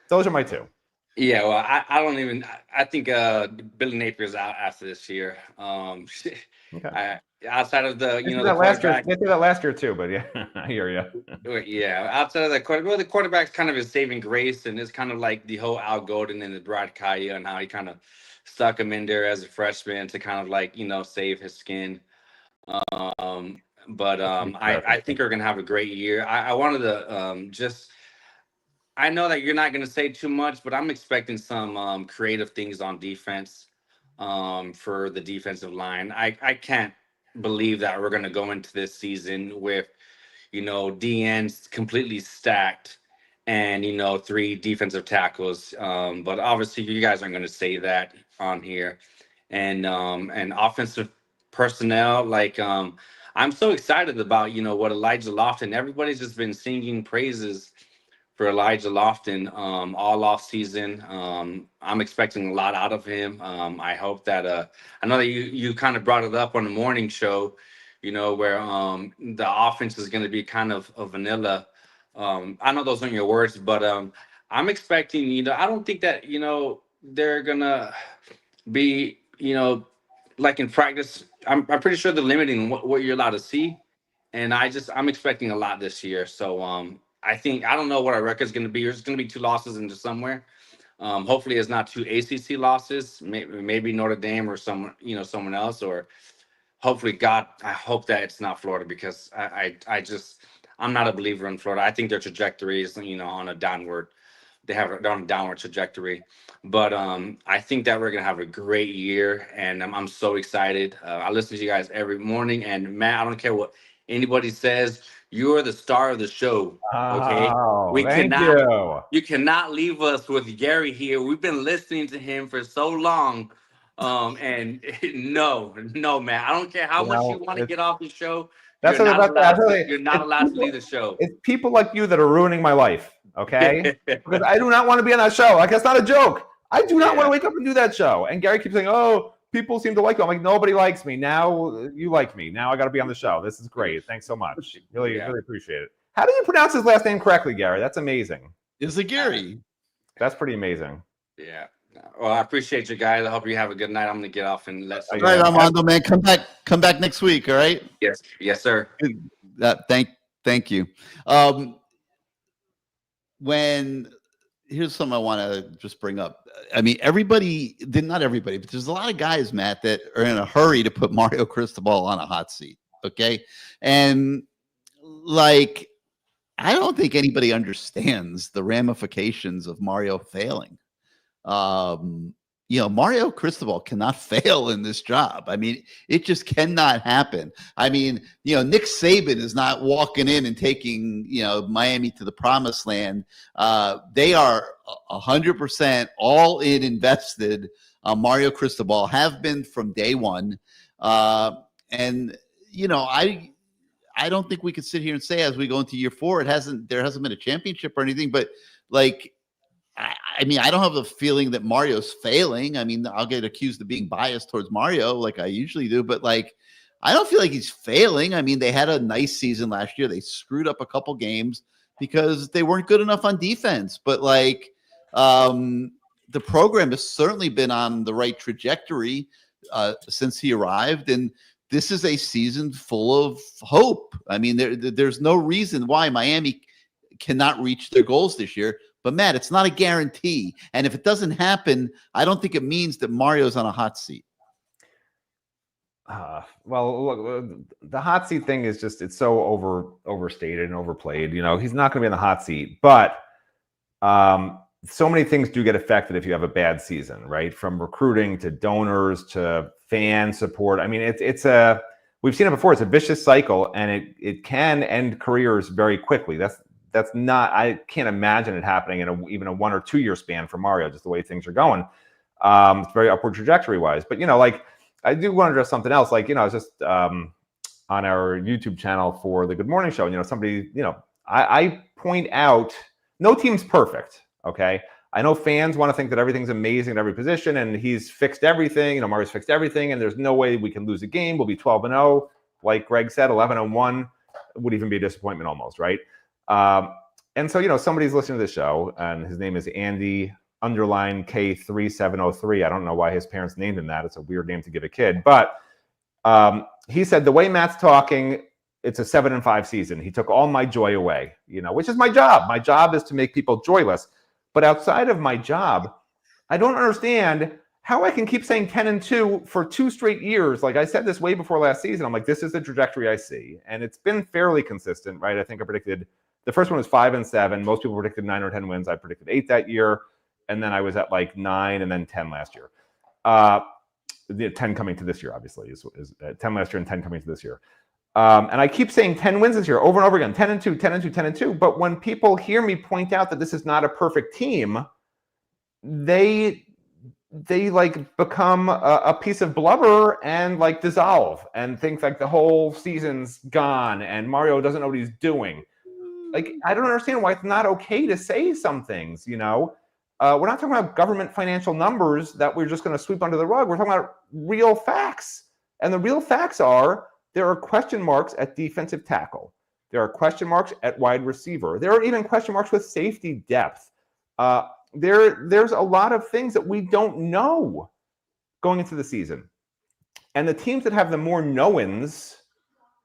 Those are my two. Yeah, well, I don't even. I think Billy Napier's out after this year. Okay. Outside of the last year, they did that last year too, but yeah, I hear you. Yeah, outside of the quarterback, the quarterback's kind of his saving grace, and it's kind of like the whole Al Golden and the Brad Kaya and how he kind of stuck him in there as a freshman to kind of like save his skin. But I think we're gonna have a great year. I wanted to I know that you're not gonna say too much, but I'm expecting some creative things on defense for the defensive line. I can't believe that we're gonna go into this season with DNs completely stacked and 3 defensive tackles. But obviously you guys aren't gonna say that on here. And offensive personnel, like I'm so excited about what Elijah Lofton. Everybody's just been singing praises for Elijah Lofton all off season. I'm expecting a lot out of him. I hope that I know that you kind of brought it up on the morning show, where the offense is going to be kind of a vanilla. I know those aren't your words, but I'm expecting. I don't think that they're gonna be like in practice. I'm pretty sure they're limiting what you're allowed to see, and I'm expecting a lot this year. So I don't know what our record's going to be. There's going to be 2 losses into somewhere. Hopefully it's not 2 ACC losses, maybe Notre Dame or someone else, or hopefully I hope that it's not Florida, because I'm not a believer in Florida. I think their trajectory is, on a downward. They're on a downward trajectory, but I think that we're gonna have a great year, and I'm so excited. I listen to you guys every morning, and Matt, I don't care what anybody says. You're the star of the show. Okay, Oh, thank you. You cannot leave us with Gary here. We've been listening to him for so long. And no, man, I don't care how much you want to get off the show. That's You're what not allowed. really, You're not allowed to leave the show. It's people like you that are ruining my life. Okay, because I do not want to be on that show. Like, that's not a joke. I do not want to wake up and do that show. And Gary keeps saying, "Oh, people seem to like you." I'm like, nobody likes me. Now you like me. Now I got to be on the show. This is great. Thanks so much. Really appreciate it. How do you pronounce his last name correctly, Gary? That's amazing. Is it Gary? That's pretty amazing. Yeah. Well, I appreciate you guys. I hope you have a good night. I'm gonna get off and let. All right, Armando, man, come back next week. All right. Yes, sir. Thank you. Here's something I want to just bring up. I mean, not everybody, but there's a lot of guys, Matt, that are in a hurry to put Mario Cristobal on a hot seat. Okay. And like, I don't think anybody understands the ramifications of Mario failing. Mario Cristobal cannot fail in this job. I mean, it just cannot happen. I mean, Nick Saban is not walking in and taking, Miami to the promised land. They are 100% all in invested. Mario Cristobal have been from day one. And, I don't think we could sit here and say as we go into year 4, there hasn't been a championship or anything, but like, I mean, I don't have the feeling that Mario's failing. I mean, I'll get accused of being biased towards Mario like I usually do, but like, I don't feel like he's failing. I mean, they had a nice season last year. They screwed up a couple games because they weren't good enough on defense. But like, the program has certainly been on the right trajectory since he arrived. And this is a season full of hope. I mean, there's no reason why Miami cannot reach their goals this year. But Matt, it's not a guarantee. And if it doesn't happen, I don't think it means that Mario's on a hot seat. Well, look, the hot seat thing is just, it's so overstated and overplayed. He's not going to be in the hot seat, but so many things do get affected if you have a bad season, right? From recruiting to donors to fan support. I mean, we've seen it before. It's a vicious cycle, and it can end careers very quickly. That's not, I can't imagine it happening in even a 1 or 2 year span for Mario, just the way things are going. It's very upward trajectory wise, but like, I do want to address something else. Like, I was just on our YouTube channel for the Good Morning Show, somebody, I point out no team's perfect. Okay. I know fans want to think that everything's amazing at every position and he's fixed everything. Mario's fixed everything and there's no way we can lose a game. We'll be 12-0. Like Greg said, 11-1 would even be a disappointment almost. Right. And so, somebody's listening to the show and his name is Andy _K3703. I don't know why his parents named him that. It's a weird name to give a kid, but he said, the way Matt's talking, it's a 7-5 season. He took all my joy away, which is my job. My job is to make people joyless. But outside of my job, I don't understand how I can keep saying 10-2 for 2 straight years. Like I said this way before last season. I'm like, this is the trajectory I see. And it's been fairly consistent, right? I think I predicted the first one was 5-7. Most people predicted 9 or 10 wins. I predicted 8 that year. And then I was at like 9 and then 10 last year. The 10 coming to this year, obviously, is 10 last year and 10 coming to this year. And I keep saying 10 wins this year over and over again, 10-2, 10-2, 10-2. But when people hear me point out that this is not a perfect team, they like become a piece of blubber and like dissolve and think like the whole season's gone and Mario doesn't know what he's doing. Like, I don't understand why it's not okay to say some things, We're not talking about government financial numbers that we're just going to sweep under the rug. We're talking about real facts. And the real facts are there are question marks at defensive tackle. There are question marks at wide receiver. There are even question marks with safety depth. There's a lot of things that we don't know going into the season. And the teams that have the more know-ins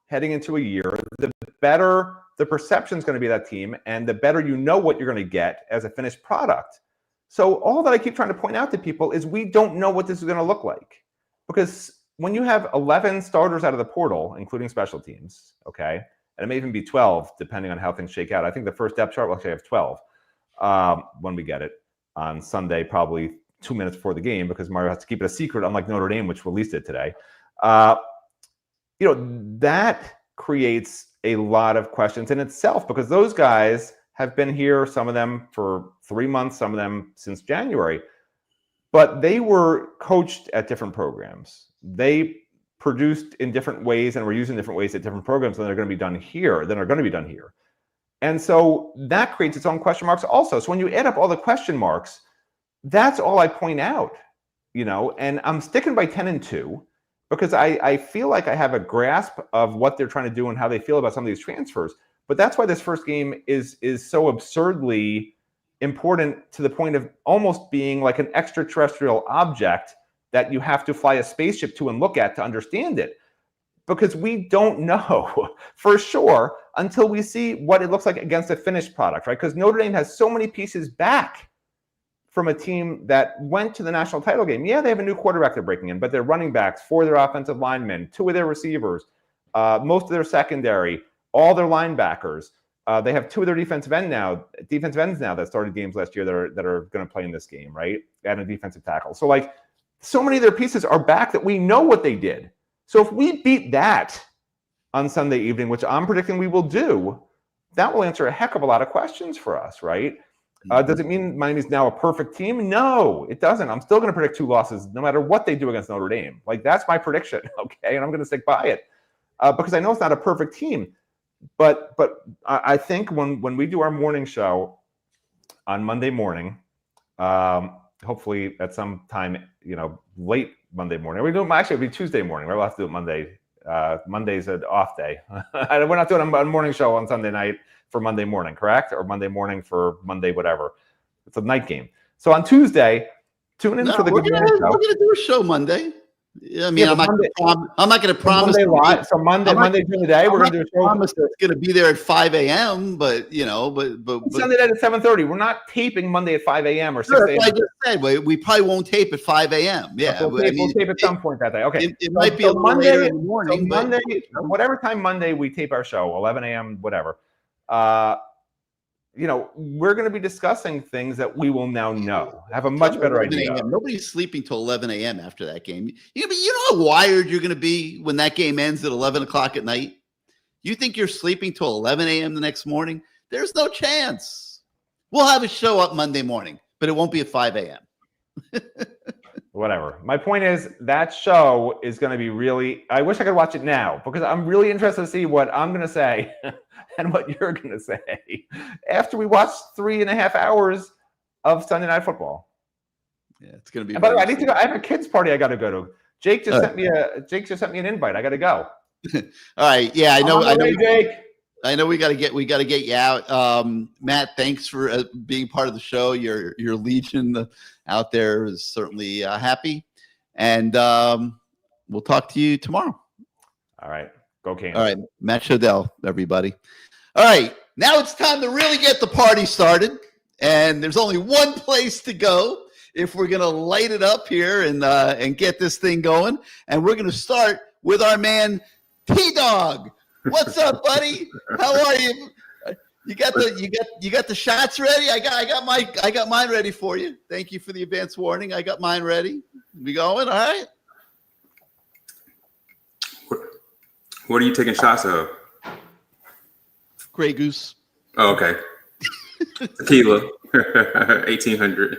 heading into a year, the better the perception is going to be of that team and the better what you're going to get as a finished product. So all that I keep trying to point out to people is we don't know what this is going to look like. Because when you have 11 starters out of the portal, including special teams, okay, and it may even be 12, depending on how things shake out. I think the first depth chart will actually have 12 when we get it on Sunday, probably 2 minutes before the game, because Mario has to keep it a secret, unlike Notre Dame, which released it today. That creates a lot of questions in itself, because those guys have been here, some of them for 3 months, some of them since January, but they were coached at different programs. They produced in different ways and were used in different ways at different programs than are going to be done here. And so that creates its own question marks also. So when you add up all the question marks, that's all I point out, and I'm sticking by 10-2 because I feel like I have a grasp of what they're trying to do and how they feel about some of these transfers. But that's why this first game is so absurdly important, to the point of almost being like an extraterrestrial object that you have to fly a spaceship to and look at to understand it. Because we don't know for sure until we see what it looks like against a finished product, right? Because Notre Dame has so many pieces back from a team that went to the national title game. Yeah, they have a new quarterback they're breaking in, but their running backs, 4 of their offensive linemen, 2 of their receivers, most of their secondary, all their linebackers. They have 2 of their defensive ends now that started games last year that are going to play in this game, right? And a defensive tackle. So so many of their pieces are back that we know what they did. So if we beat that on Sunday evening, which I'm predicting we will do, that will answer a heck of a lot of questions for us, right? Does it mean Miami's now a perfect team? No, it doesn't. I'm still going to predict 2 losses no matter what they do against Notre Dame. That's my prediction, okay? And I'm going to stick by it because I know it's not a perfect team. But I think when we do our morning show on Monday morning, hopefully at some time, late Monday morning. It'll be Tuesday morning. We'll have to do it Monday. Monday's an off day. We're not doing a morning show on Sunday night for Monday morning, correct? Or Monday morning for Monday, whatever. It's a night game. So on Tuesday, tune in for the good morning show. We're going to do a show Monday. I mean, I'm not going to promise. Monday during the day, we're going to do a show. Promise it's going to be there at 5 a.m. But Sunday night at 7:30. We're not taping Monday at 5 a.m. or 6 a.m. I just said we probably won't tape at 5 a.m. Yeah, we'll tape at some point that day. Okay, it might be a little later in the morning. Monday, whatever time Monday we tape our show, 11 a.m. whatever. We're going to be discussing things that we will now know, have a much better idea. Nobody's sleeping till 11 a.m. after that game. You know how wired you're going to be when that game ends at 11 o'clock at night? You think you're sleeping till 11 a.m. the next morning? There's no chance. We'll have a show up Monday morning, but it won't be at 5 a.m. Whatever. My point is that show is going to be really – I wish I could watch it now because I'm really interested to see what I'm going to say and what you're going to say after we watch 3.5 hours of Sunday Night Football. Yeah, it's going to be. By the way, I need to go. I have a kids party I got to go to. Jake just sent me an invite. I got to go. All right. Yeah, I know. Jake. I know we got to get you out. Matt, thanks for being part of the show. Your legion out there is certainly happy, and we'll talk to you tomorrow. All right. Go Kane. All right. Matt Shodell, everybody. All right. Now it's time to really get the party started, and there's only one place to go if we're going to light it up here and get this thing going. And we're going to start with our man T-Dog. What's up, buddy? How are you? You got the shots ready? I got mine ready for you. Thank you for the advance warning. I got mine ready. We going? All right. What are you taking shots of? Grey Goose. Oh, okay. Tequila. 1800.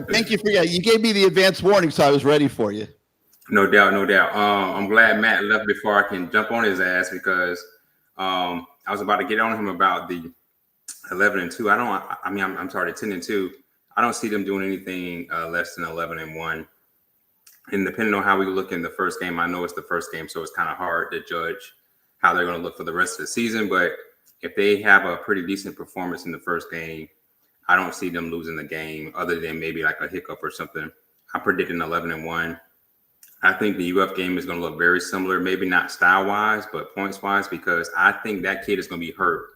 Thank you for you gave me the advance warning, so I was ready for you. No doubt. I'm glad Matt left before I can jump on his ass because I was about to get on him about the 11-2. I'm sorry, 10-2. I don't see them doing anything less than 11-1. And depending on how we look in the first game, I know it's the first game, so it's kind of hard to judge how they're going to look for the rest of the season. But if they have a pretty decent performance in the first game, I don't see them losing the game other than maybe like a hiccup or something. I'm predicting 11-1. I think the UF game is going to look very similar, maybe not style-wise, but points-wise, because I think that kid is going to be hurt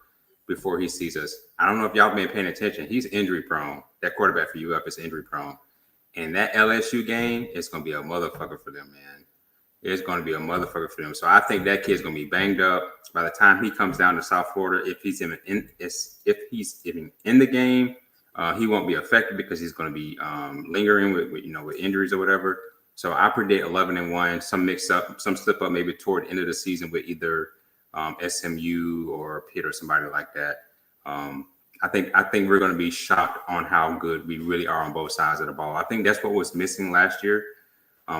before he sees us. I don't know if y'all been paying attention. He's injury-prone. That quarterback for UF is injury-prone. And that LSU game is going to be a motherfucker for them, man. it's going to be a motherfucker for them. So I think that kid's going to be banged up by the time he comes down to South Florida. If he's even in the game, he won't be affected because he's going to be lingering with injuries or whatever. So I predict 11-1, some mix up, some slip up maybe toward the end of the season with either SMU or Pitt or somebody like that. I think we're going to be shocked on how good we really are on both sides of the ball. I think that's what was missing last year.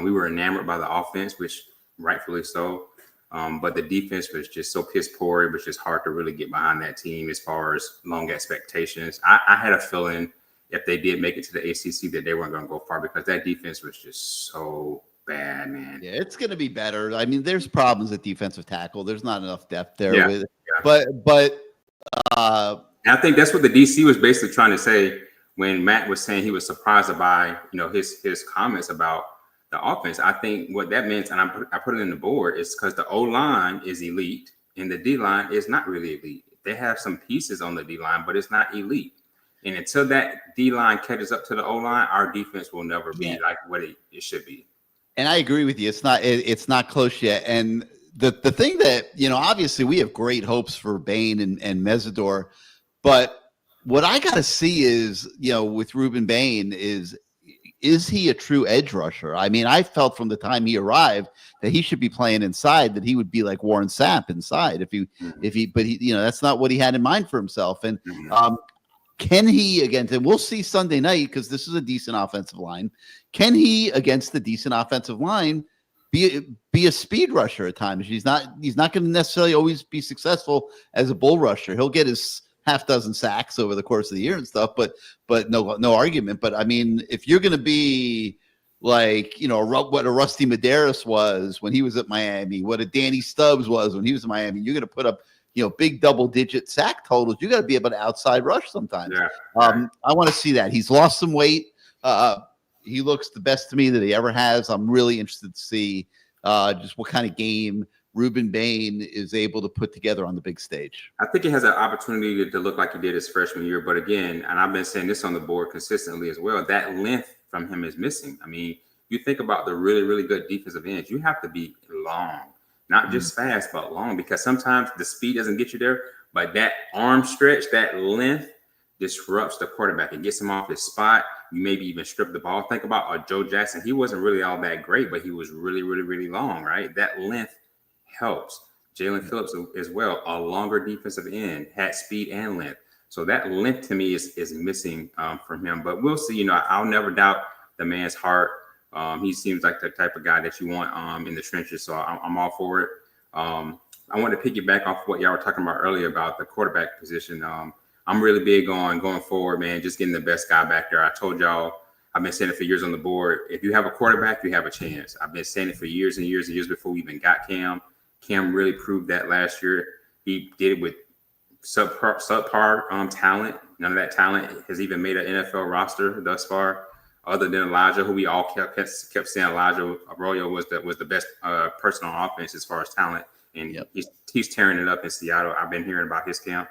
We were enamored by the offense, which rightfully so. But the defense was just so piss poor. It was just hard to really get behind that team as far as long expectations. I had a feeling if they did make it to the ACC that they weren't going to go far because that defense was just so bad, man. Yeah, it's going to be better. I mean, there's problems at defensive tackle. There's not enough depth there. Yeah. But and I think that's what the DC was basically trying to say when Matt was saying he was surprised by his comments about the offense. I think what that meant, and I put it in the board, is because the O-line is elite and the D-line is not really elite. They have some pieces on the D-line, but it's not elite. And until that D-line catches up to the O-line, our defense will never be like what it should be. And I agree with you. It's not close yet. And the thing that, obviously we have great hopes for Bain and Mesidor, but what I got to see is, with Ruben Bain is he a true edge rusher? I mean, I felt from the time he arrived that he should be playing inside, that he would be like Warren Sapp inside but that's not what he had in mind for himself. And can he against, and we'll see Sunday night, because this is a decent offensive line. Can he against the decent offensive line be a speed rusher at times? He's not going to necessarily always be successful as a bull rusher. He'll get his half dozen sacks over the course of the year and stuff, but no argument. But I mean, if you're going to be like, what a Rusty Medeiros was when he was at Miami, what a Danny Stubbs was when he was in Miami, you're going to put up, big double-digit sack totals. You got to be able to outside rush sometimes. Yeah. I want to see that. He's lost some weight. He looks the best to me that he ever has. I'm really interested to see just what kind of game Ruben Bain is able to put together on the big stage. I think he has an opportunity to look like he did his freshman year. But again, and I've been saying this on the board consistently as well, that length from him is missing. I mean, you think about the really, really good defensive ends, you have to be long, not just fast, but long, because sometimes the speed doesn't get you there, but that arm stretch, that length disrupts the quarterback. It gets him off his spot. You maybe even strip the ball. Think about Joe Jackson. He wasn't really all that great, but he was really, really, really long, right? That length helps. Jalen Phillips as well, a longer defensive end, had speed and length. So that length to me is missing from him. But we'll see. I'll never doubt the man's heart. He seems like the type of guy that you want in the trenches. So I'm all for it. I want to piggyback off what y'all were talking about earlier about the quarterback position. I'm really big on going forward, man, just getting the best guy back there. I told y'all, I've been saying it for years on the board. If you have a quarterback, you have a chance. I've been saying it for years and years and years before we even got Cam. Cam really proved that last year. He did it with subpar talent. None of that talent has even made an NFL roster thus far, other than Elijah, who we all kept saying Elijah Arroyo was the best person on offense as far as talent. And he's tearing it up in Seattle. I've been hearing about his camp.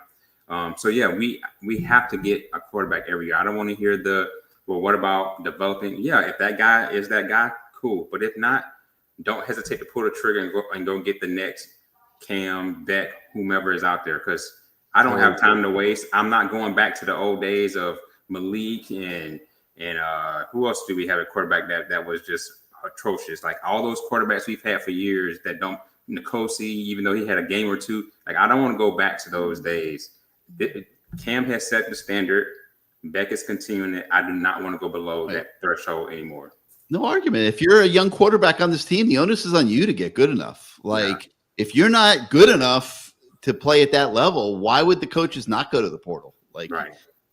So yeah, we have to get a quarterback every year. I don't want to hear what about developing? Yeah, if that guy is that guy, cool. But if not, don't hesitate to pull the trigger and go get the next Cam, Beck, whomever is out there, because I don't have time to waste. I'm not going back to the old days of Malik and who else do we have a quarterback that was just atrocious? Like all those quarterbacks we've had for years that don't, Nkosi, even though he had a game or two, like I don't want to go back to those days. Cam has set the standard. Beck is continuing it. I do not want to go below that threshold anymore. No argument. If you're a young quarterback on this team, the onus is on you to get good enough. If you're not good enough to play at that level, why would the coaches not go to the portal?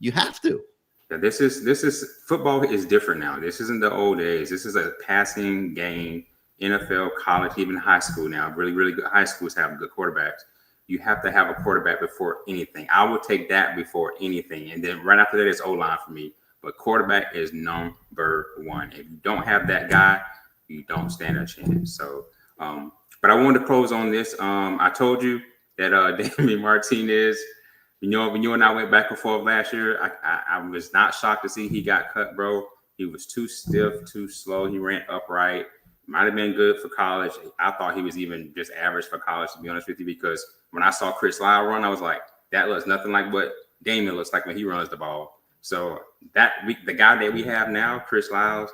You have to. Yeah, this is football is different now. This isn't the old days. This is a passing game. NFL, college, even high school now. Really, really good high schools have good quarterbacks. You have to have a quarterback before anything. I would take that before anything. And then right after that, it's O-line for me. But quarterback is number one. If you don't have that guy, you don't stand a chance. So, but I wanted to close on this. I told you that Damian Martinez, when you and I went back and forth last year, I was not shocked to see he got cut, bro. He was too stiff, too slow. He ran upright. Might have been good for college. I thought he was even just average for college, to be honest with you, because when I saw Chris Lyle run, I was like, that looks nothing like what Damian looks like when he runs the ball. So the guy that we have now, Chris Lyles,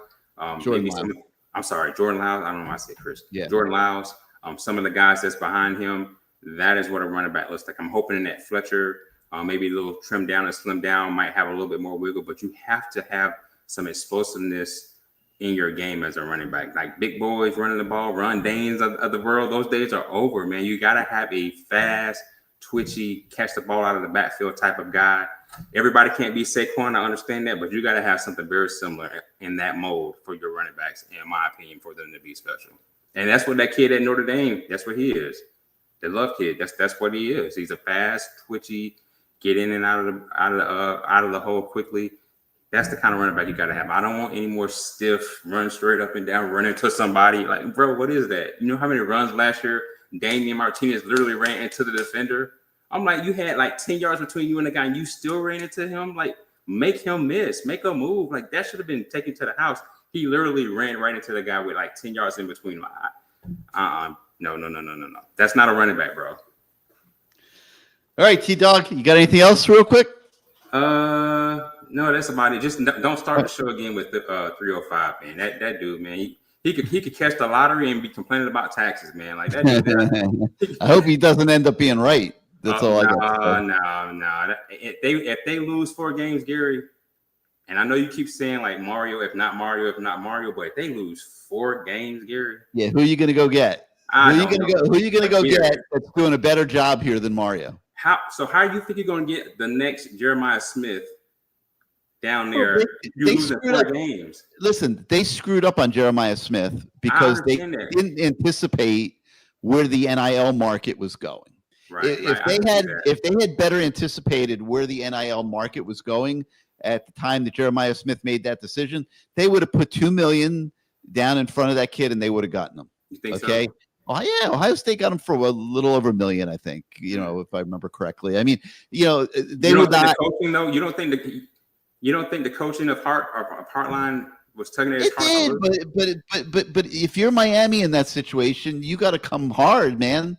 Jordan Lyles. I'm sorry, Jordan Lyles. I don't know why I said Chris. Yeah. Jordan Lyles. Some of the guys that's behind him, that is what a running back looks like. I'm hoping that Fletcher, maybe a little trimmed down and slimmed down, might have a little bit more wiggle, but you have to have some explosiveness in your game as a running back. Like big boys running the ball, Ron Danes of the world, those days are over, man. You got to have a fast, twitchy, catch the ball out of the backfield type of guy. Everybody can't be Saquon, I understand that, but you got to have something very similar in that mold for your running backs, in my opinion, for them to be special. And that's what that kid at Notre Dame, that's what he is. The Love kid, that's what he is. He's a fast, twitchy, get in and out of the hole quickly. That's the kind of running back you got to have. I don't want any more stiff, run straight up and down, run into somebody. Like, bro, what is that? You know how many runs last year Damian Martinez literally ran into the defender? I'm like, you had like 10 yards between you and the guy, and you still ran into him? Like, make him miss. Make a move. Like, that should have been taken to the house. He literally ran right into the guy with like 10 yards in between. Like, no. That's not a running back, bro. All right, T-Dog, you got anything else real quick? No, that's about it. Just don't start the show again with the 305, man. That dude, man, he could catch the lottery and be complaining about taxes, man. Like that dude. I hope he doesn't end up being right. That's all I got. No. If they lose 4 games, Gary, and I know you keep saying like Mario, if not Mario, but if they lose 4 games, Gary. Yeah, who are you gonna go get? Who are you gonna go get that's doing a better job here than Mario? How do you think you're gonna get the next Jeremiah Smith down there? They screwed up. Games. Listen, they screwed up on Jeremiah Smith because they didn't anticipate where the NIL market was going. Right, if they had better anticipated where the NIL market was going at the time that Jeremiah Smith made that decision, they would have put $2 million down in front of that kid and they would have gotten him. You think okay. So? Oh yeah, Ohio State got him for a little over $1 million, I think. You know, if I remember correctly. I mean, they would not. Coaching, though, you don't think the coaching of Heartline was tugging at his heart? But if you're Miami in that situation, you got to come hard, man.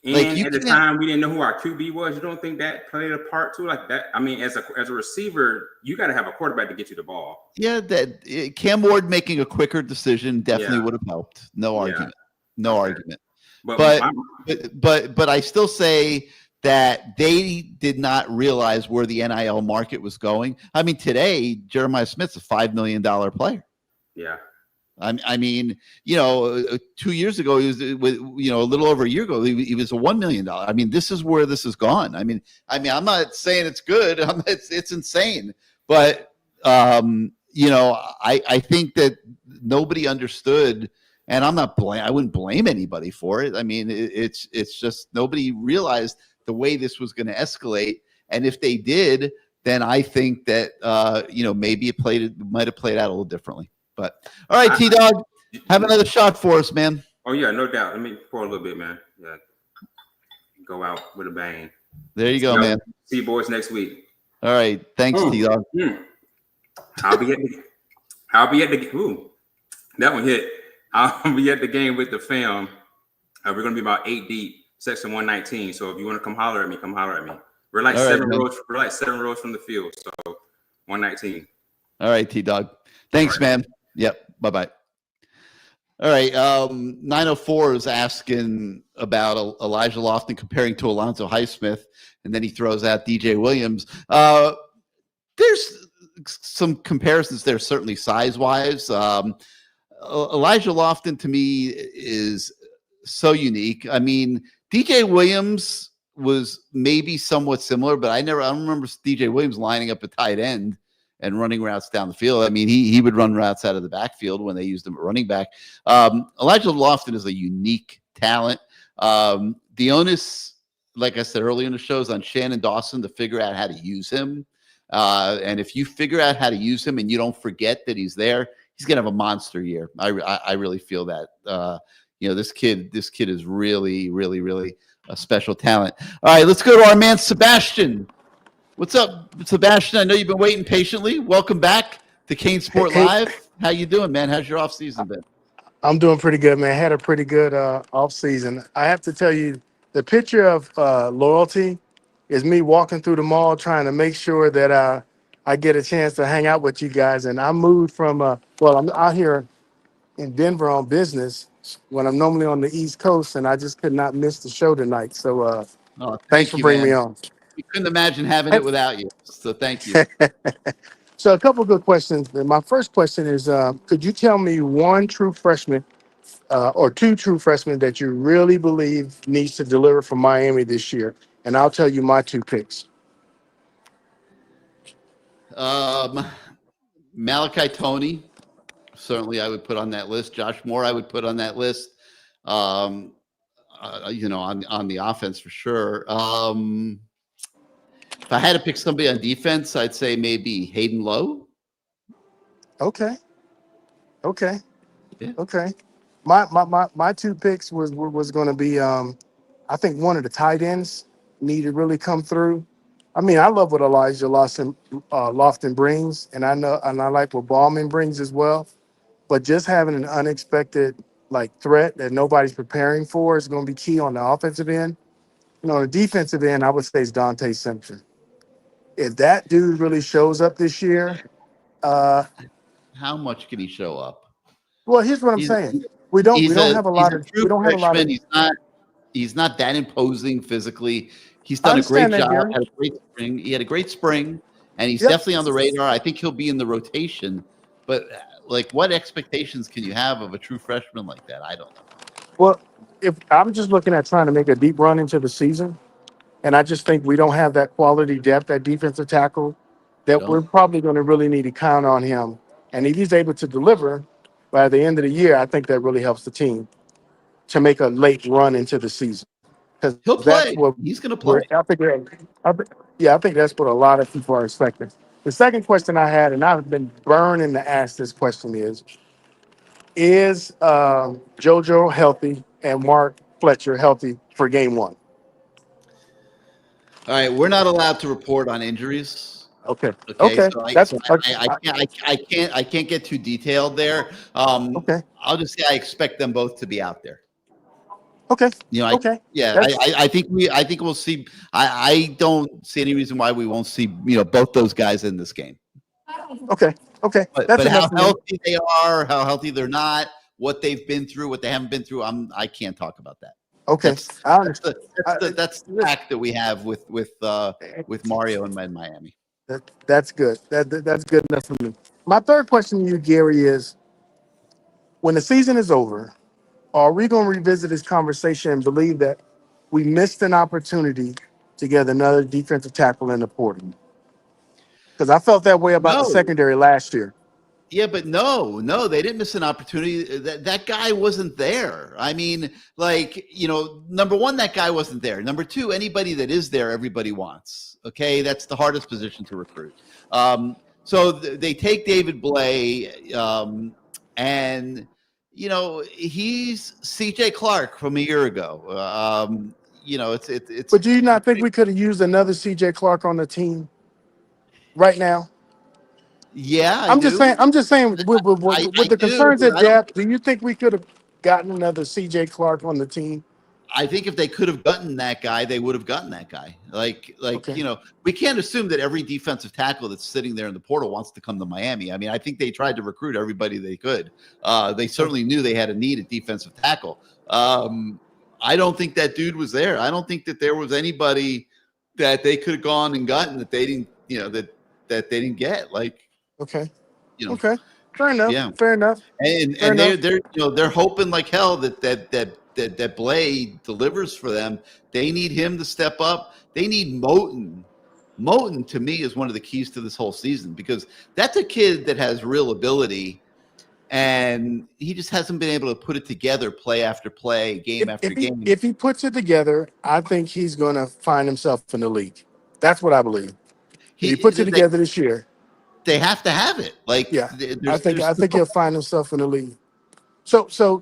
And like at the time, we didn't know who our QB was. You don't think that played a part too? Like that. I mean, as a receiver, you got to have a quarterback to get you the ball. Yeah, Cam Ward making a quicker decision definitely would have helped. No argument. No argument. But I still say that they did not realize where the NIL market was going. I mean, today Jeremiah Smith's a $5 million player. Yeah. I mean, 2 years ago, he was, a little over a year ago, he was a $1 million. I mean, this is where this has gone. I mean, I'm not saying it's good. It's insane. But, I think that nobody understood, and I wouldn't blame anybody for it. I mean, it's just nobody realized the way this was going to escalate. And if they did, then I think that, maybe it might have played out a little differently. But all right, T-Dog, have another shot for us, man. Oh yeah, no doubt. Let me pour a little bit, man. Yeah, go out with a bang. There you go, man. See you boys next week. All right, thanks, T-Dog. I'll be at the. Ooh, that one hit. I'll be at the game with the fam. We're gonna be about 8 deep, section 119. So if you want to come holler at me, come holler at me. We're like seven rows. We're like 7 rows from the field. So 119. All right, T-Dog. Thanks, man. Yep. Bye-bye. All right. 904 is asking about Elijah Lofton comparing to Alonzo Highsmith, and then he throws out DJ Williams. There's some comparisons there, certainly size-wise. Elijah Lofton, to me, is so unique. I mean, DJ Williams was maybe somewhat similar, but I don't remember DJ Williams lining up at tight end and running routes down the field. I mean, he would run routes out of the backfield when they used him at running back. Elijah Lofton is a unique talent. The onus, like I said earlier in the show, is on Shannon Dawson to figure out how to use him. And if you figure out how to use him and you don't forget that he's there, he's going to have a monster year. I really feel that. This kid is really, really, really a special talent. All right, let's go to our man, Sebastian. What's up, Sebastian? I know you've been waiting patiently. Welcome back to CaneSport Live. How you doing, man? How's your off season been? I'm doing pretty good, man. Had a pretty good off season. I have to tell you, the picture of loyalty is me walking through the mall trying to make sure that I get a chance to hang out with you guys. And I moved from well, I'm out here in Denver on business when I'm normally on the East Coast, and I just could not miss the show tonight. So Oh, thanks thank for you, bringing me man. on. We couldn't imagine having it without you. So thank you. So a couple good questions. My first question is, could you tell me one true freshman or two true freshmen that you really believe needs to deliver for Miami this year? And I'll tell you my two picks. Malachi Tony, certainly I would put on that list. Josh Moore, I would put on that list. On the offense for sure. If I had to pick somebody on defense, I'd say maybe Hayden Lowe. Okay. Yeah. Okay. My two picks was going to be I think one of the tight ends need to really come through. I mean, I love what Elijah Lofton brings, and I like what Ballman brings as well. But just having an unexpected threat that nobody's preparing for is going to be key on the offensive end. On the defensive end, I would say it's Dante Simpson. If that dude really shows up this year, How much can he show up? well, here's what I'm He's saying. We don't have a he's lot a of true we don't have a lot freshman. of He's not that imposing physically. He's I done a great understand that, job. Gary. Had a great spring. He had a great spring, and he's Yep. definitely on the radar. I think he'll be in the rotation. But what expectations can you have of a true freshman like that? I don't know. Well, if I'm just looking at trying to make a deep run into the season, and I just think we don't have that quality depth at defensive tackle, that we're Don't. probably going to really need to count on him. And if he's able to deliver by the end of the year, I think that really helps the team to make a late run into the season. Because He'll that's play. what He's going to play. I think that's what a lot of people are expecting. The second question I had, and I've been burning to ask this question is JoJo healthy and Mark Fletcher healthy for game one? All right, we're not allowed to report on injuries. Okay. Okay, Okay. so That's I can't get too detailed there. okay. I'll just say I expect them both to be out there. Okay. Okay. I think we'll see. I don't see any reason why we won't see both those guys in this game. Okay. But how healthy they are, how healthy they're not, what they've been through, what they haven't been through, I can't talk about that. Okay. That's the fact that we have with Mario and Miami. That's good. That's good enough for me. My third question to you, Gary, is when the season is over, are we going to revisit this conversation and believe that we missed an opportunity to get another defensive tackle in the portal? Because I felt that way about the secondary last year. Yeah, but no, they didn't miss an opportunity. That guy wasn't there. I mean, number one, that guy wasn't there. Number two, anybody that is there, everybody wants. Okay, that's the hardest position to recruit. So they take David Blay, and he's C.J. Clark from a year ago. It's. But do you not think we could have used another C.J. Clark on the team right now? Yeah, I'm just saying. With the concerns at depth, do you think we could have gotten another C.J. Clark on the team? I think if they could have gotten that guy, they would have gotten that guy. Okay. We can't assume that every defensive tackle that's sitting there in the portal wants to come to Miami. I mean, I think they tried to recruit everybody they could. They certainly knew they had a need at defensive tackle. I don't think that dude was there. I don't think that there was anybody that they could have gone and gotten that they didn't, that they didn't get. Okay. Okay. Fair enough. Yeah. Fair enough. And they're hoping like hell that Blay delivers for them. They need him to step up. They need Moten. Moten to me is one of the keys to this whole season because that's a kid that has real ability, and he just hasn't been able to put it together play after play, game after game. If he puts it together, I think he's going to find himself in the league. That's what I believe. If he puts it together this year. They have to have it. I think he'll find himself in the league. So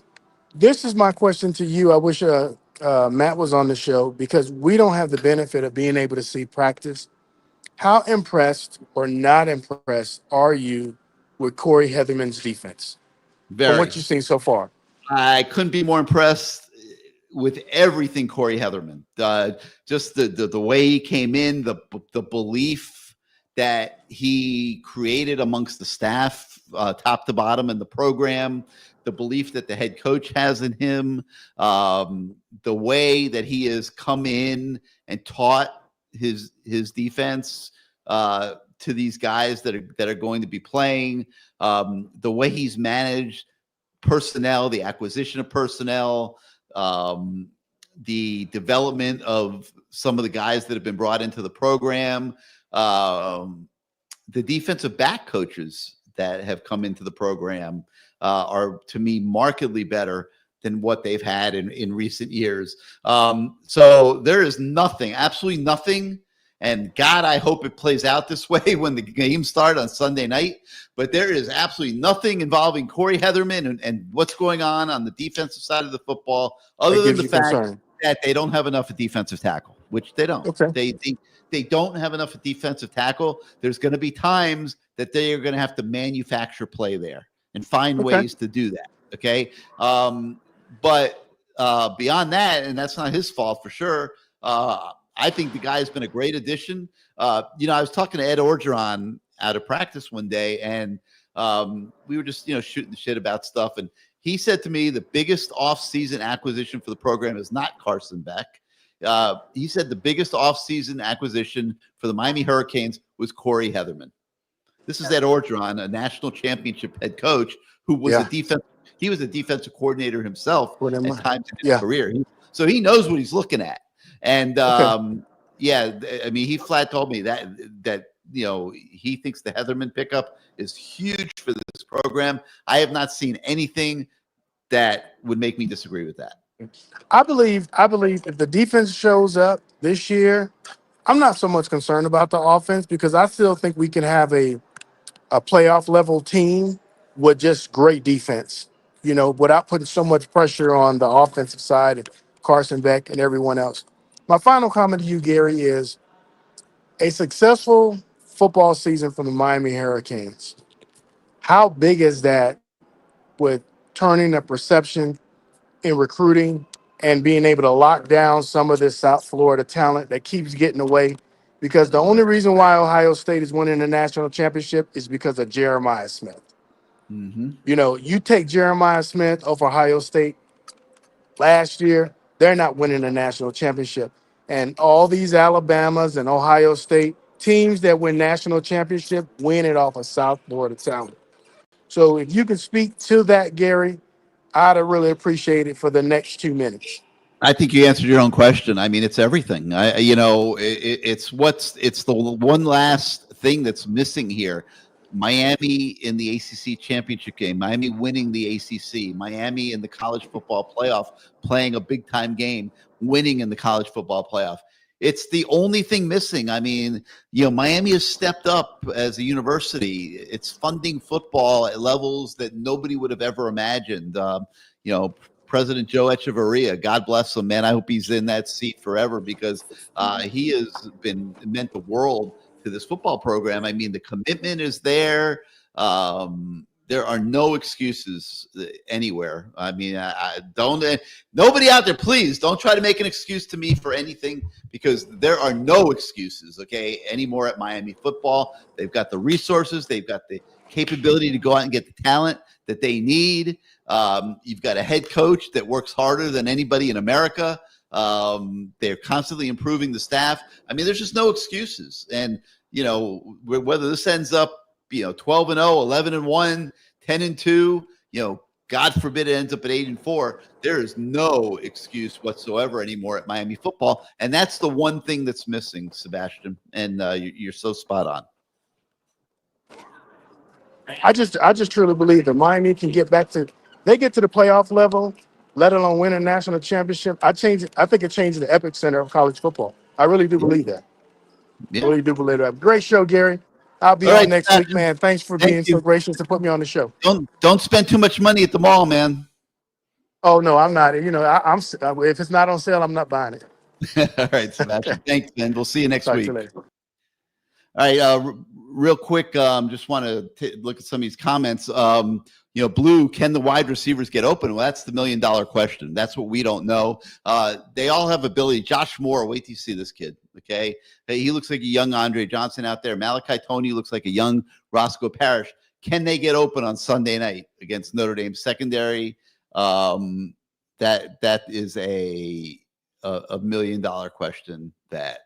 this is my question to you. I wish Matt was on the show because we don't have the benefit of being able to see practice. How impressed or not impressed are you with Corey Heatherman's defense? Very. From what you've seen so far? I couldn't be more impressed with everything Corey Heatherman. Just the way he came in, the belief that he created amongst the staff, top to bottom in the program, the belief that the head coach has in him, the way that he has come in and taught his defense to these guys that are going to be playing, the way he's managed personnel, the acquisition of personnel, the development of some of the guys that have been brought into the program, the defensive back coaches that have come into the program are, to me, markedly better than what they've had in recent years. So there is nothing, absolutely nothing. And God, I hope it plays out this way when the games start on Sunday night. But there is absolutely nothing involving Corey Heatherman and what's going on the defensive side of the football, other than the fact that they don't have enough of defensive tackle, which they don't. Okay. They don't have enough of defensive tackle. There's going to be times that they are going to have to manufacture play there and find ways to do that. Okay. But beyond that, and that's not his fault for sure, I think the guy's been a great addition. I was talking to Ed Orgeron out of practice one day, and we were just, shooting the shit about stuff. And he said to me, the biggest off-season acquisition for the program is not Carson Beck. He said the biggest off-season acquisition for the Miami Hurricanes was Corey Heatherman. This is Ed Orgeron, a national championship head coach who was he was a defensive coordinator himself at times in his career. So he knows what he's looking at. And I mean, he flat told me that he thinks the Heatherman pickup is huge for this program. I have not seen anything that would make me disagree with that. I believe if the defense shows up this year, I'm not so much concerned about the offense because I still think we can have a playoff level team with just great defense, without putting so much pressure on the offensive side and Carson Beck and everyone else. My final comment to you, Gary, is a successful football season for the Miami Hurricanes. How big is that with turning a perception in recruiting and being able to lock down some of this South Florida talent that keeps getting away? Because the only reason why Ohio State is winning the national championship is because of Jeremiah Smith. Mm-hmm. You take Jeremiah Smith off Ohio State last year, they're not winning the national championship. And all these Alabamas and Ohio State teams that win national championship win it off of South Florida talent. So if you can speak to that, Gary, I'd really appreciate it for the next 2 minutes. I think you answered your own question. I mean, it's everything. It's the one last thing that's missing here. Miami in the ACC championship game, Miami winning the ACC, Miami in the college football playoff, playing a big time game, winning in the college football playoff. It's the only thing missing. I mean, Miami has stepped up as a university. It's funding football at levels that nobody would have ever imagined. President Joe Echeverria, God bless him, man. I hope he's in that seat forever because he has meant the world to this football program. I mean, the commitment is there. There are no excuses anywhere. I mean, nobody out there, please don't try to make an excuse to me for anything because there are no excuses, anymore at Miami football. They've got the resources. They've got the capability to go out and get the talent that they need. You've got a head coach that works harder than anybody in America. They're constantly improving the staff. I mean, there's just no excuses. And, whether this ends up, 12-0, 11-1, 10-2, God forbid it ends up at 8-4. There is no excuse whatsoever anymore at Miami football. And that's the one thing that's missing, Sebastian. And you're so spot on. I just truly believe that Miami can get to the playoff level, let alone win a national championship. I think it changes the epicenter of college football. I really do believe that. Yeah. I really do believe that. Great show, Gary. I'll be on next week, man. Thanks for being so gracious to put me on the show. Don't spend too much money at the mall, man. Oh no, I'm not. I'm if it's not on sale, I'm not buying it. All right, Sebastian. Thanks, man. We'll see you next week. You later. All right, real quick, just want to look at some of these comments. Blue, can the wide receivers get open? Well, that's the $1 million question. That's what we don't know. They all have ability. Josh Moore, wait till you see this kid. Okay, he looks like a young Andre Johnson out there. Malachi Tony looks like a young Roscoe Parrish. Can they get open on Sunday night against Notre Dame secondary? That is a $1 million question that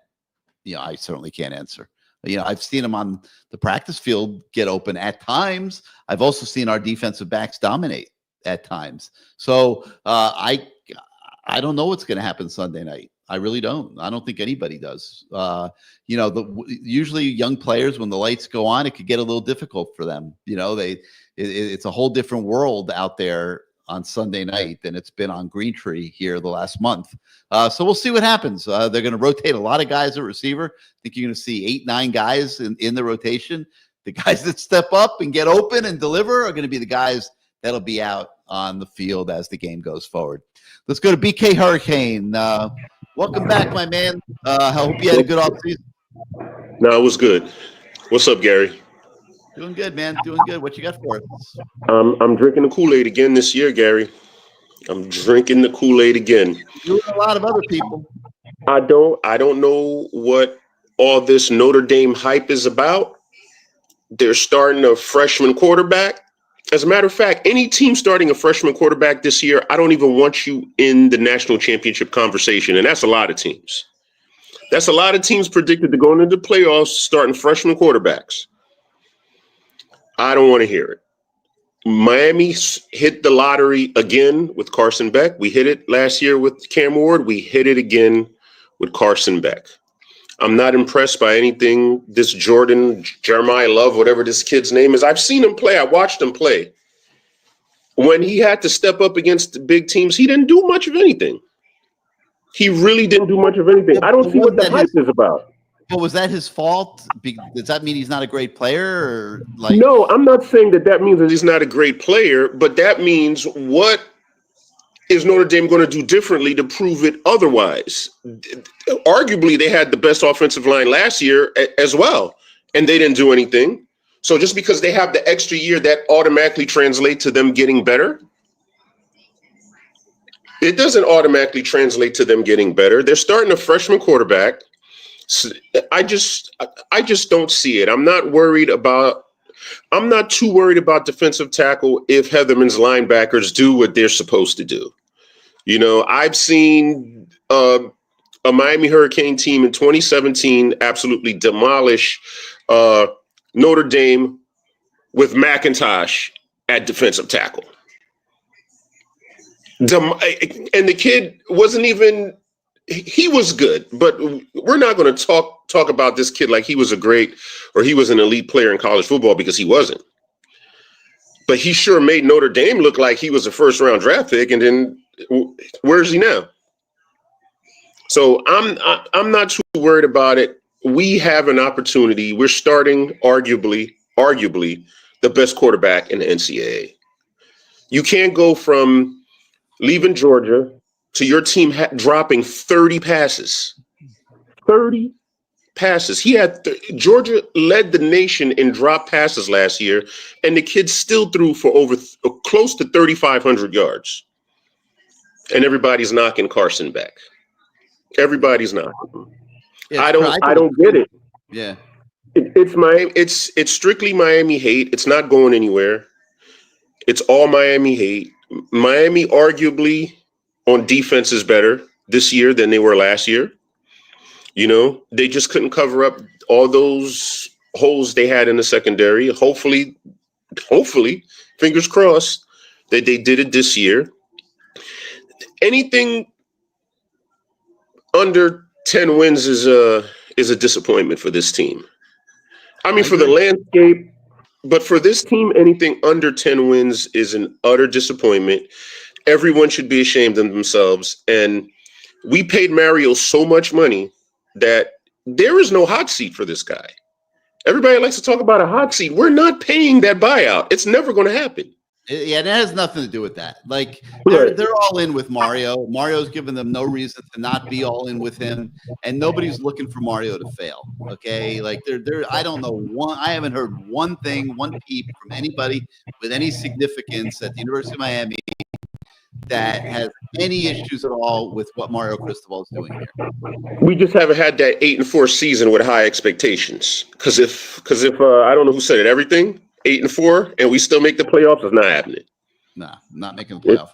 I certainly can't answer. I've seen them on the practice field get open at times. I've also seen our defensive backs dominate at times. So I don't know what's going to happen Sunday night. I really don't. I don't think anybody does. Usually young players, when the lights go on, it could get a little difficult for them. It's a whole different world out there on Sunday night than it's been on Green Tree here the last month. So we'll see what happens. They're going to rotate a lot of guys at receiver. I think you're going to see 8, 9 guys in the rotation. The guys that step up and get open and deliver are going to be the guys that'll be out on the field as the game goes forward. Let's go to BK Hurricane. Welcome back, my man. I hope you had a good offseason. No, it was good. What's up, Gary? Doing good, man. Doing good. What you got for us? I'm drinking the Kool-Aid again this year, Gary. I'm drinking the Kool-Aid again. You and a lot of other people. I don't know what all this Notre Dame hype is about. They're starting a freshman quarterback. As a matter of fact, any team starting a freshman quarterback this year, I don't even want you in the national championship conversation. And that's a lot of teams. That's a lot of teams predicted to go into the playoffs starting freshman quarterbacks. I don't want to hear it. Miami hit the lottery again with Carson Beck. We hit it last year with Cam Ward. We hit it again with Carson Beck. I'm not impressed by anything this Jeremiah Love, whatever this kid's name is. I've seen him play. I watched him play. When he had to step up against the big teams, he didn't do much of anything. He really didn't do much of anything. I don't see what the hype is about. But was that his fault? Does that mean he's not a great player? Or No, I'm not saying that means that he's not a great player, but that means what is Notre Dame going to do differently to prove it otherwise? Arguably, they had the best offensive line last year as well, and they didn't do anything. So just because they have the extra year, that automatically translates to them getting better? It doesn't automatically translate to them getting better. They're starting a freshman quarterback. I just don't see it. I'm not too worried about defensive tackle if Heatherman's linebackers do what they're supposed to do. I've seen a Miami Hurricane team in 2017 absolutely demolish Notre Dame with McIntosh at defensive tackle. And the kid wasn't even. He was good, but we're not going to talk about this kid like he was he was an elite player in college football, because he wasn't. But he sure made Notre Dame look like he was a first-round draft pick, and then where is he now? So I'm not too worried about it. We have an opportunity. We're starting arguably the best quarterback in the NCAA. You can't go from leaving Georgia to your team dropping 30 passes. 30 passes. Georgia led the nation in drop passes last year, and the kid still threw for over close to 3,500 yards. And everybody's knocking Carson Beck. Everybody's knocking. Yeah, I don't get it. Yeah. It's strictly Miami hate. It's not going anywhere. It's all Miami hate. Miami arguably on defense is better this year than they were last year. They just couldn't cover up all those holes they had in the secondary. Hopefully, fingers crossed, that they did it this year. Anything under 10 wins is a disappointment for this team. I mean, for the landscape, but for this team, anything under 10 wins is an utter disappointment. Everyone should be ashamed of themselves. And we paid Mario so much money that there is no hot seat for this guy. Everybody likes to talk about a hot seat. We're not paying that buyout. It's never going to happen. Yeah, and it has nothing to do with that. Like Right. they're all in with Mario. Mario's given them no reason to not be all in with him, and nobody's looking for Mario to fail. Okay, like they're I don't know I haven't heard one peep from anybody with any significance at the University of Miami that has any issues at all with what Mario Cristobal is doing here. We just haven't had that 8-4 season with high expectations. Because if I don't know who said it, everything 8-4, and we still make the playoffs, it's not happening. Nah, not making the playoff.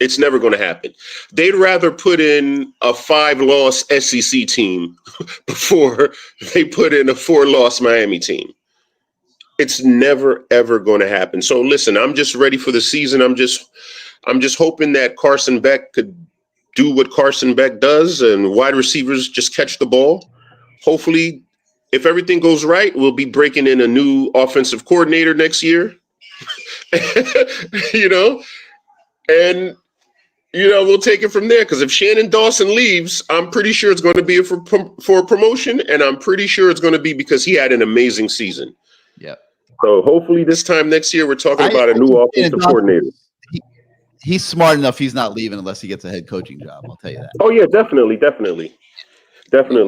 It's never going to happen. They'd rather put in a 5-loss SEC team before they put in a 4-loss Miami team. It's never ever going to happen. So listen, I'm just ready for the season. I'm just hoping that Carson Beck could do what Carson Beck does, and wide receivers just catch the ball. Hopefully, if everything goes right, we'll be breaking in a new offensive coordinator next year. And we'll take it from there. Because if Shannon Dawson leaves, I'm pretty sure it's going to be for a promotion, and I'm pretty sure it's going to be because he had an amazing season. Yeah. So hopefully this time next year we're talking about a new offensive coordinator. He's smart enough. He's not leaving unless he gets a head coaching job. I'll tell you that. Oh yeah, definitely.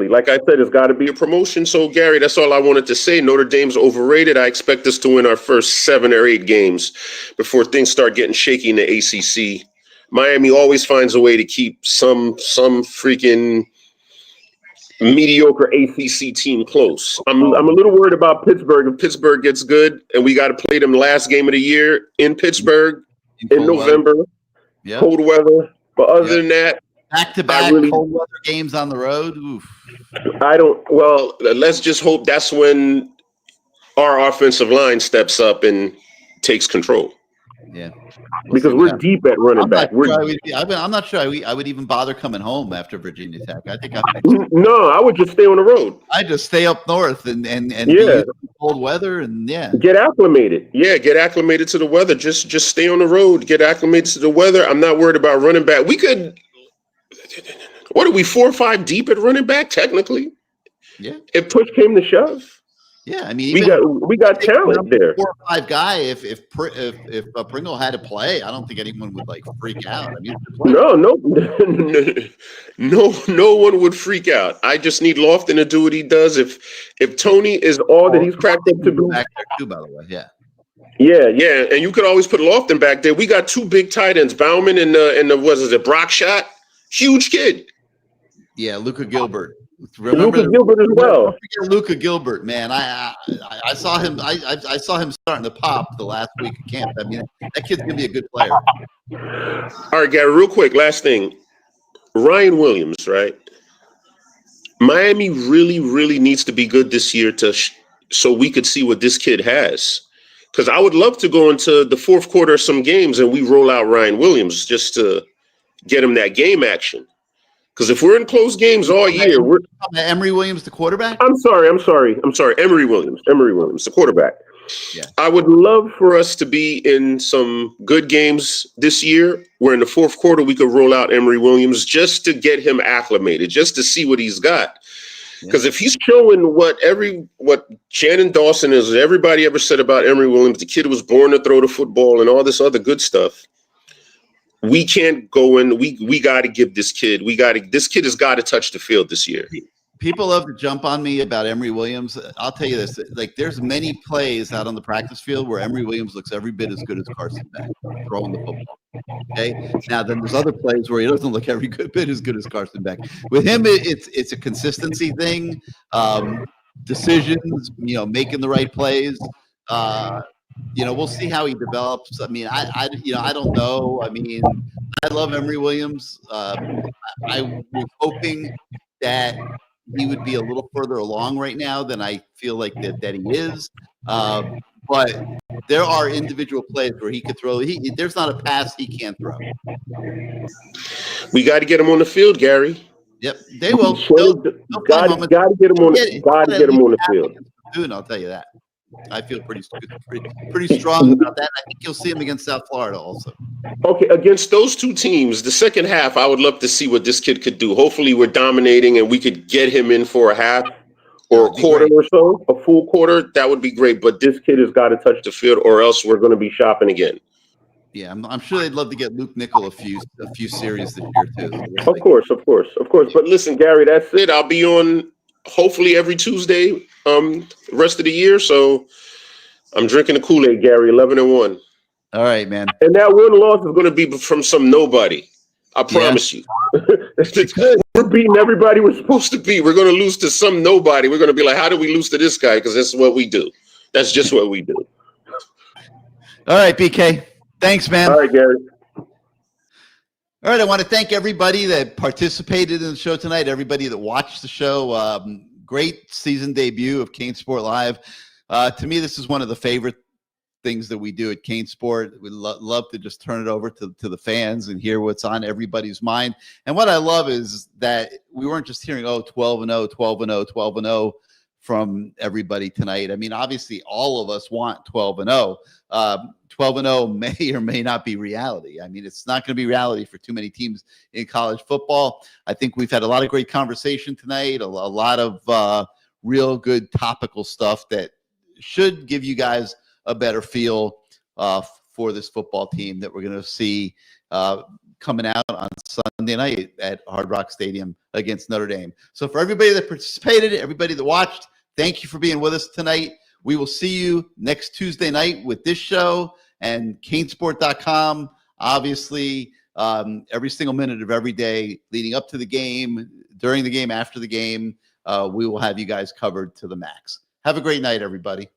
Like I said, it's got to be a promotion. So Gary, that's all I wanted to say. Notre Dame's overrated. I expect us to win our first 7 or 8 games before things start getting shaky in the ACC. Miami always finds a way to keep some freaking mediocre ACC team close. I'm a little worried about Pittsburgh. If Pittsburgh gets good and we got to play them last game of the year in Pittsburgh in November, cold weather. But other than that, back-to-back cold weather games on the road. Oof. Let's just hope that's when our offensive line steps up and takes control. Yeah. Because we're deep at running back. I'm not sure I would even bother coming home after Virginia Tech. I think I would just stay on the road. I'd just stay up north and be in cold weather and get acclimated. Yeah, get acclimated to the weather. Just stay on the road. Get acclimated to the weather. I'm not worried about running back. We could. What are we 4 or 5 deep at running back? Technically, yeah. If push came to shove. Yeah, I mean, we got talent there. 4 or 5 guy. If Pringle had to play, I don't think anyone would freak out. I mean, no one would freak out. I just need Lofton to do what he does. If Tony is all that he's cracked up to do, back there too, by the way, yeah, and you could always put Lofton back there. We got 2 big tight ends, Bauman and the Brock Shot, huge kid. Yeah, Luka Gilbert. Luka Gilbert as well. Luka Gilbert, man. I saw him. I saw him starting to pop the last week of camp. I mean, that kid's gonna be a good player. All right, Gary. Real quick, last thing. Ryan Williams, right? Miami really, really needs to be good this year so we could see what this kid has. Because I would love to go into the 4th quarter of some games and we roll out Ryan Williams just to get him that game action. Because if we're in close games all year, we're Emory Williams, the quarterback. I'm sorry. Emory Williams, the quarterback. Yeah. I would love for us to be in some good games this year, where in the 4th quarter we could roll out Emory Williams just to get him acclimated, just to see what he's got. Because if he's showing what Shannon Dawson is, everybody ever said about Emory Williams, the kid was born to throw the football and all this other good stuff. We can't go in. We got to give this kid. This kid has got to touch the field this year. People love to jump on me about Emory Williams. I'll tell you this: there's many plays out on the practice field where Emory Williams looks every bit as good as Carson Beck throwing the football. Okay. Now then, there's other plays where he doesn't look every bit as good as Carson Beck. With him, it's a consistency thing, decisions, making the right plays. We'll see how he develops. I mean, I don't know. I mean, I love Emory Williams. I was hoping that he would be a little further along right now than I feel like that he is. But there are individual plays where he could throw. There's not a pass he can't throw. We got to get him on the field, Gary. Yep, they will. Got to get him on the field. Soon, I'll tell you that. I feel pretty strong about that. I think you'll see him against South Florida also. Okay, against those 2 teams, the second half, I would love to see what this kid could do. Hopefully we're dominating and we could get him in for a half or a quarter or so, a full quarter, that would be great. But this kid has got to touch the field, or else we're going to be shopping again. Yeah, I'm sure they'd love to get Luke Nickel a few series this year too. So we'll Of see. course. But listen, Gary, that's it. I'll be on hopefully every Tuesday, rest of the year. So I'm drinking the Kool-Aid, Gary, 11-1. All right, man. And that one loss is going to be from some nobody. I promise you. We're beating everybody we're supposed to beat. We're going to lose to some nobody. We're going to be like, how do we lose to this guy? Because that's what we do. That's just what we do. All right, BK. Thanks, man. All right, Gary. All right, I want to thank everybody that participated in the show tonight, everybody that watched the show. Great season debut of CaneSport Live. To me, this is one of the favorite things that we do at CaneSport. We love to just turn it over to the fans and hear what's on everybody's mind. And what I love is that we weren't just hearing, 12-0, 12-0, 12-0 from everybody tonight. I mean, obviously, all of us want 12-0. 12-0 may or may not be reality. I mean, it's not going to be reality for too many teams in college football. I think we've had a lot of great conversation tonight, a lot of real good topical stuff that should give you guys a better feel for this football team that we're going to see coming out on Sunday night at Hard Rock Stadium against Notre Dame. So for everybody that participated, everybody that watched, thank you for being with us tonight. We will see you next Tuesday night with this show and CaneSport.com. Obviously, every single minute of every day leading up to the game, during the game, after the game, we will have you guys covered to the max. Have a great night, everybody.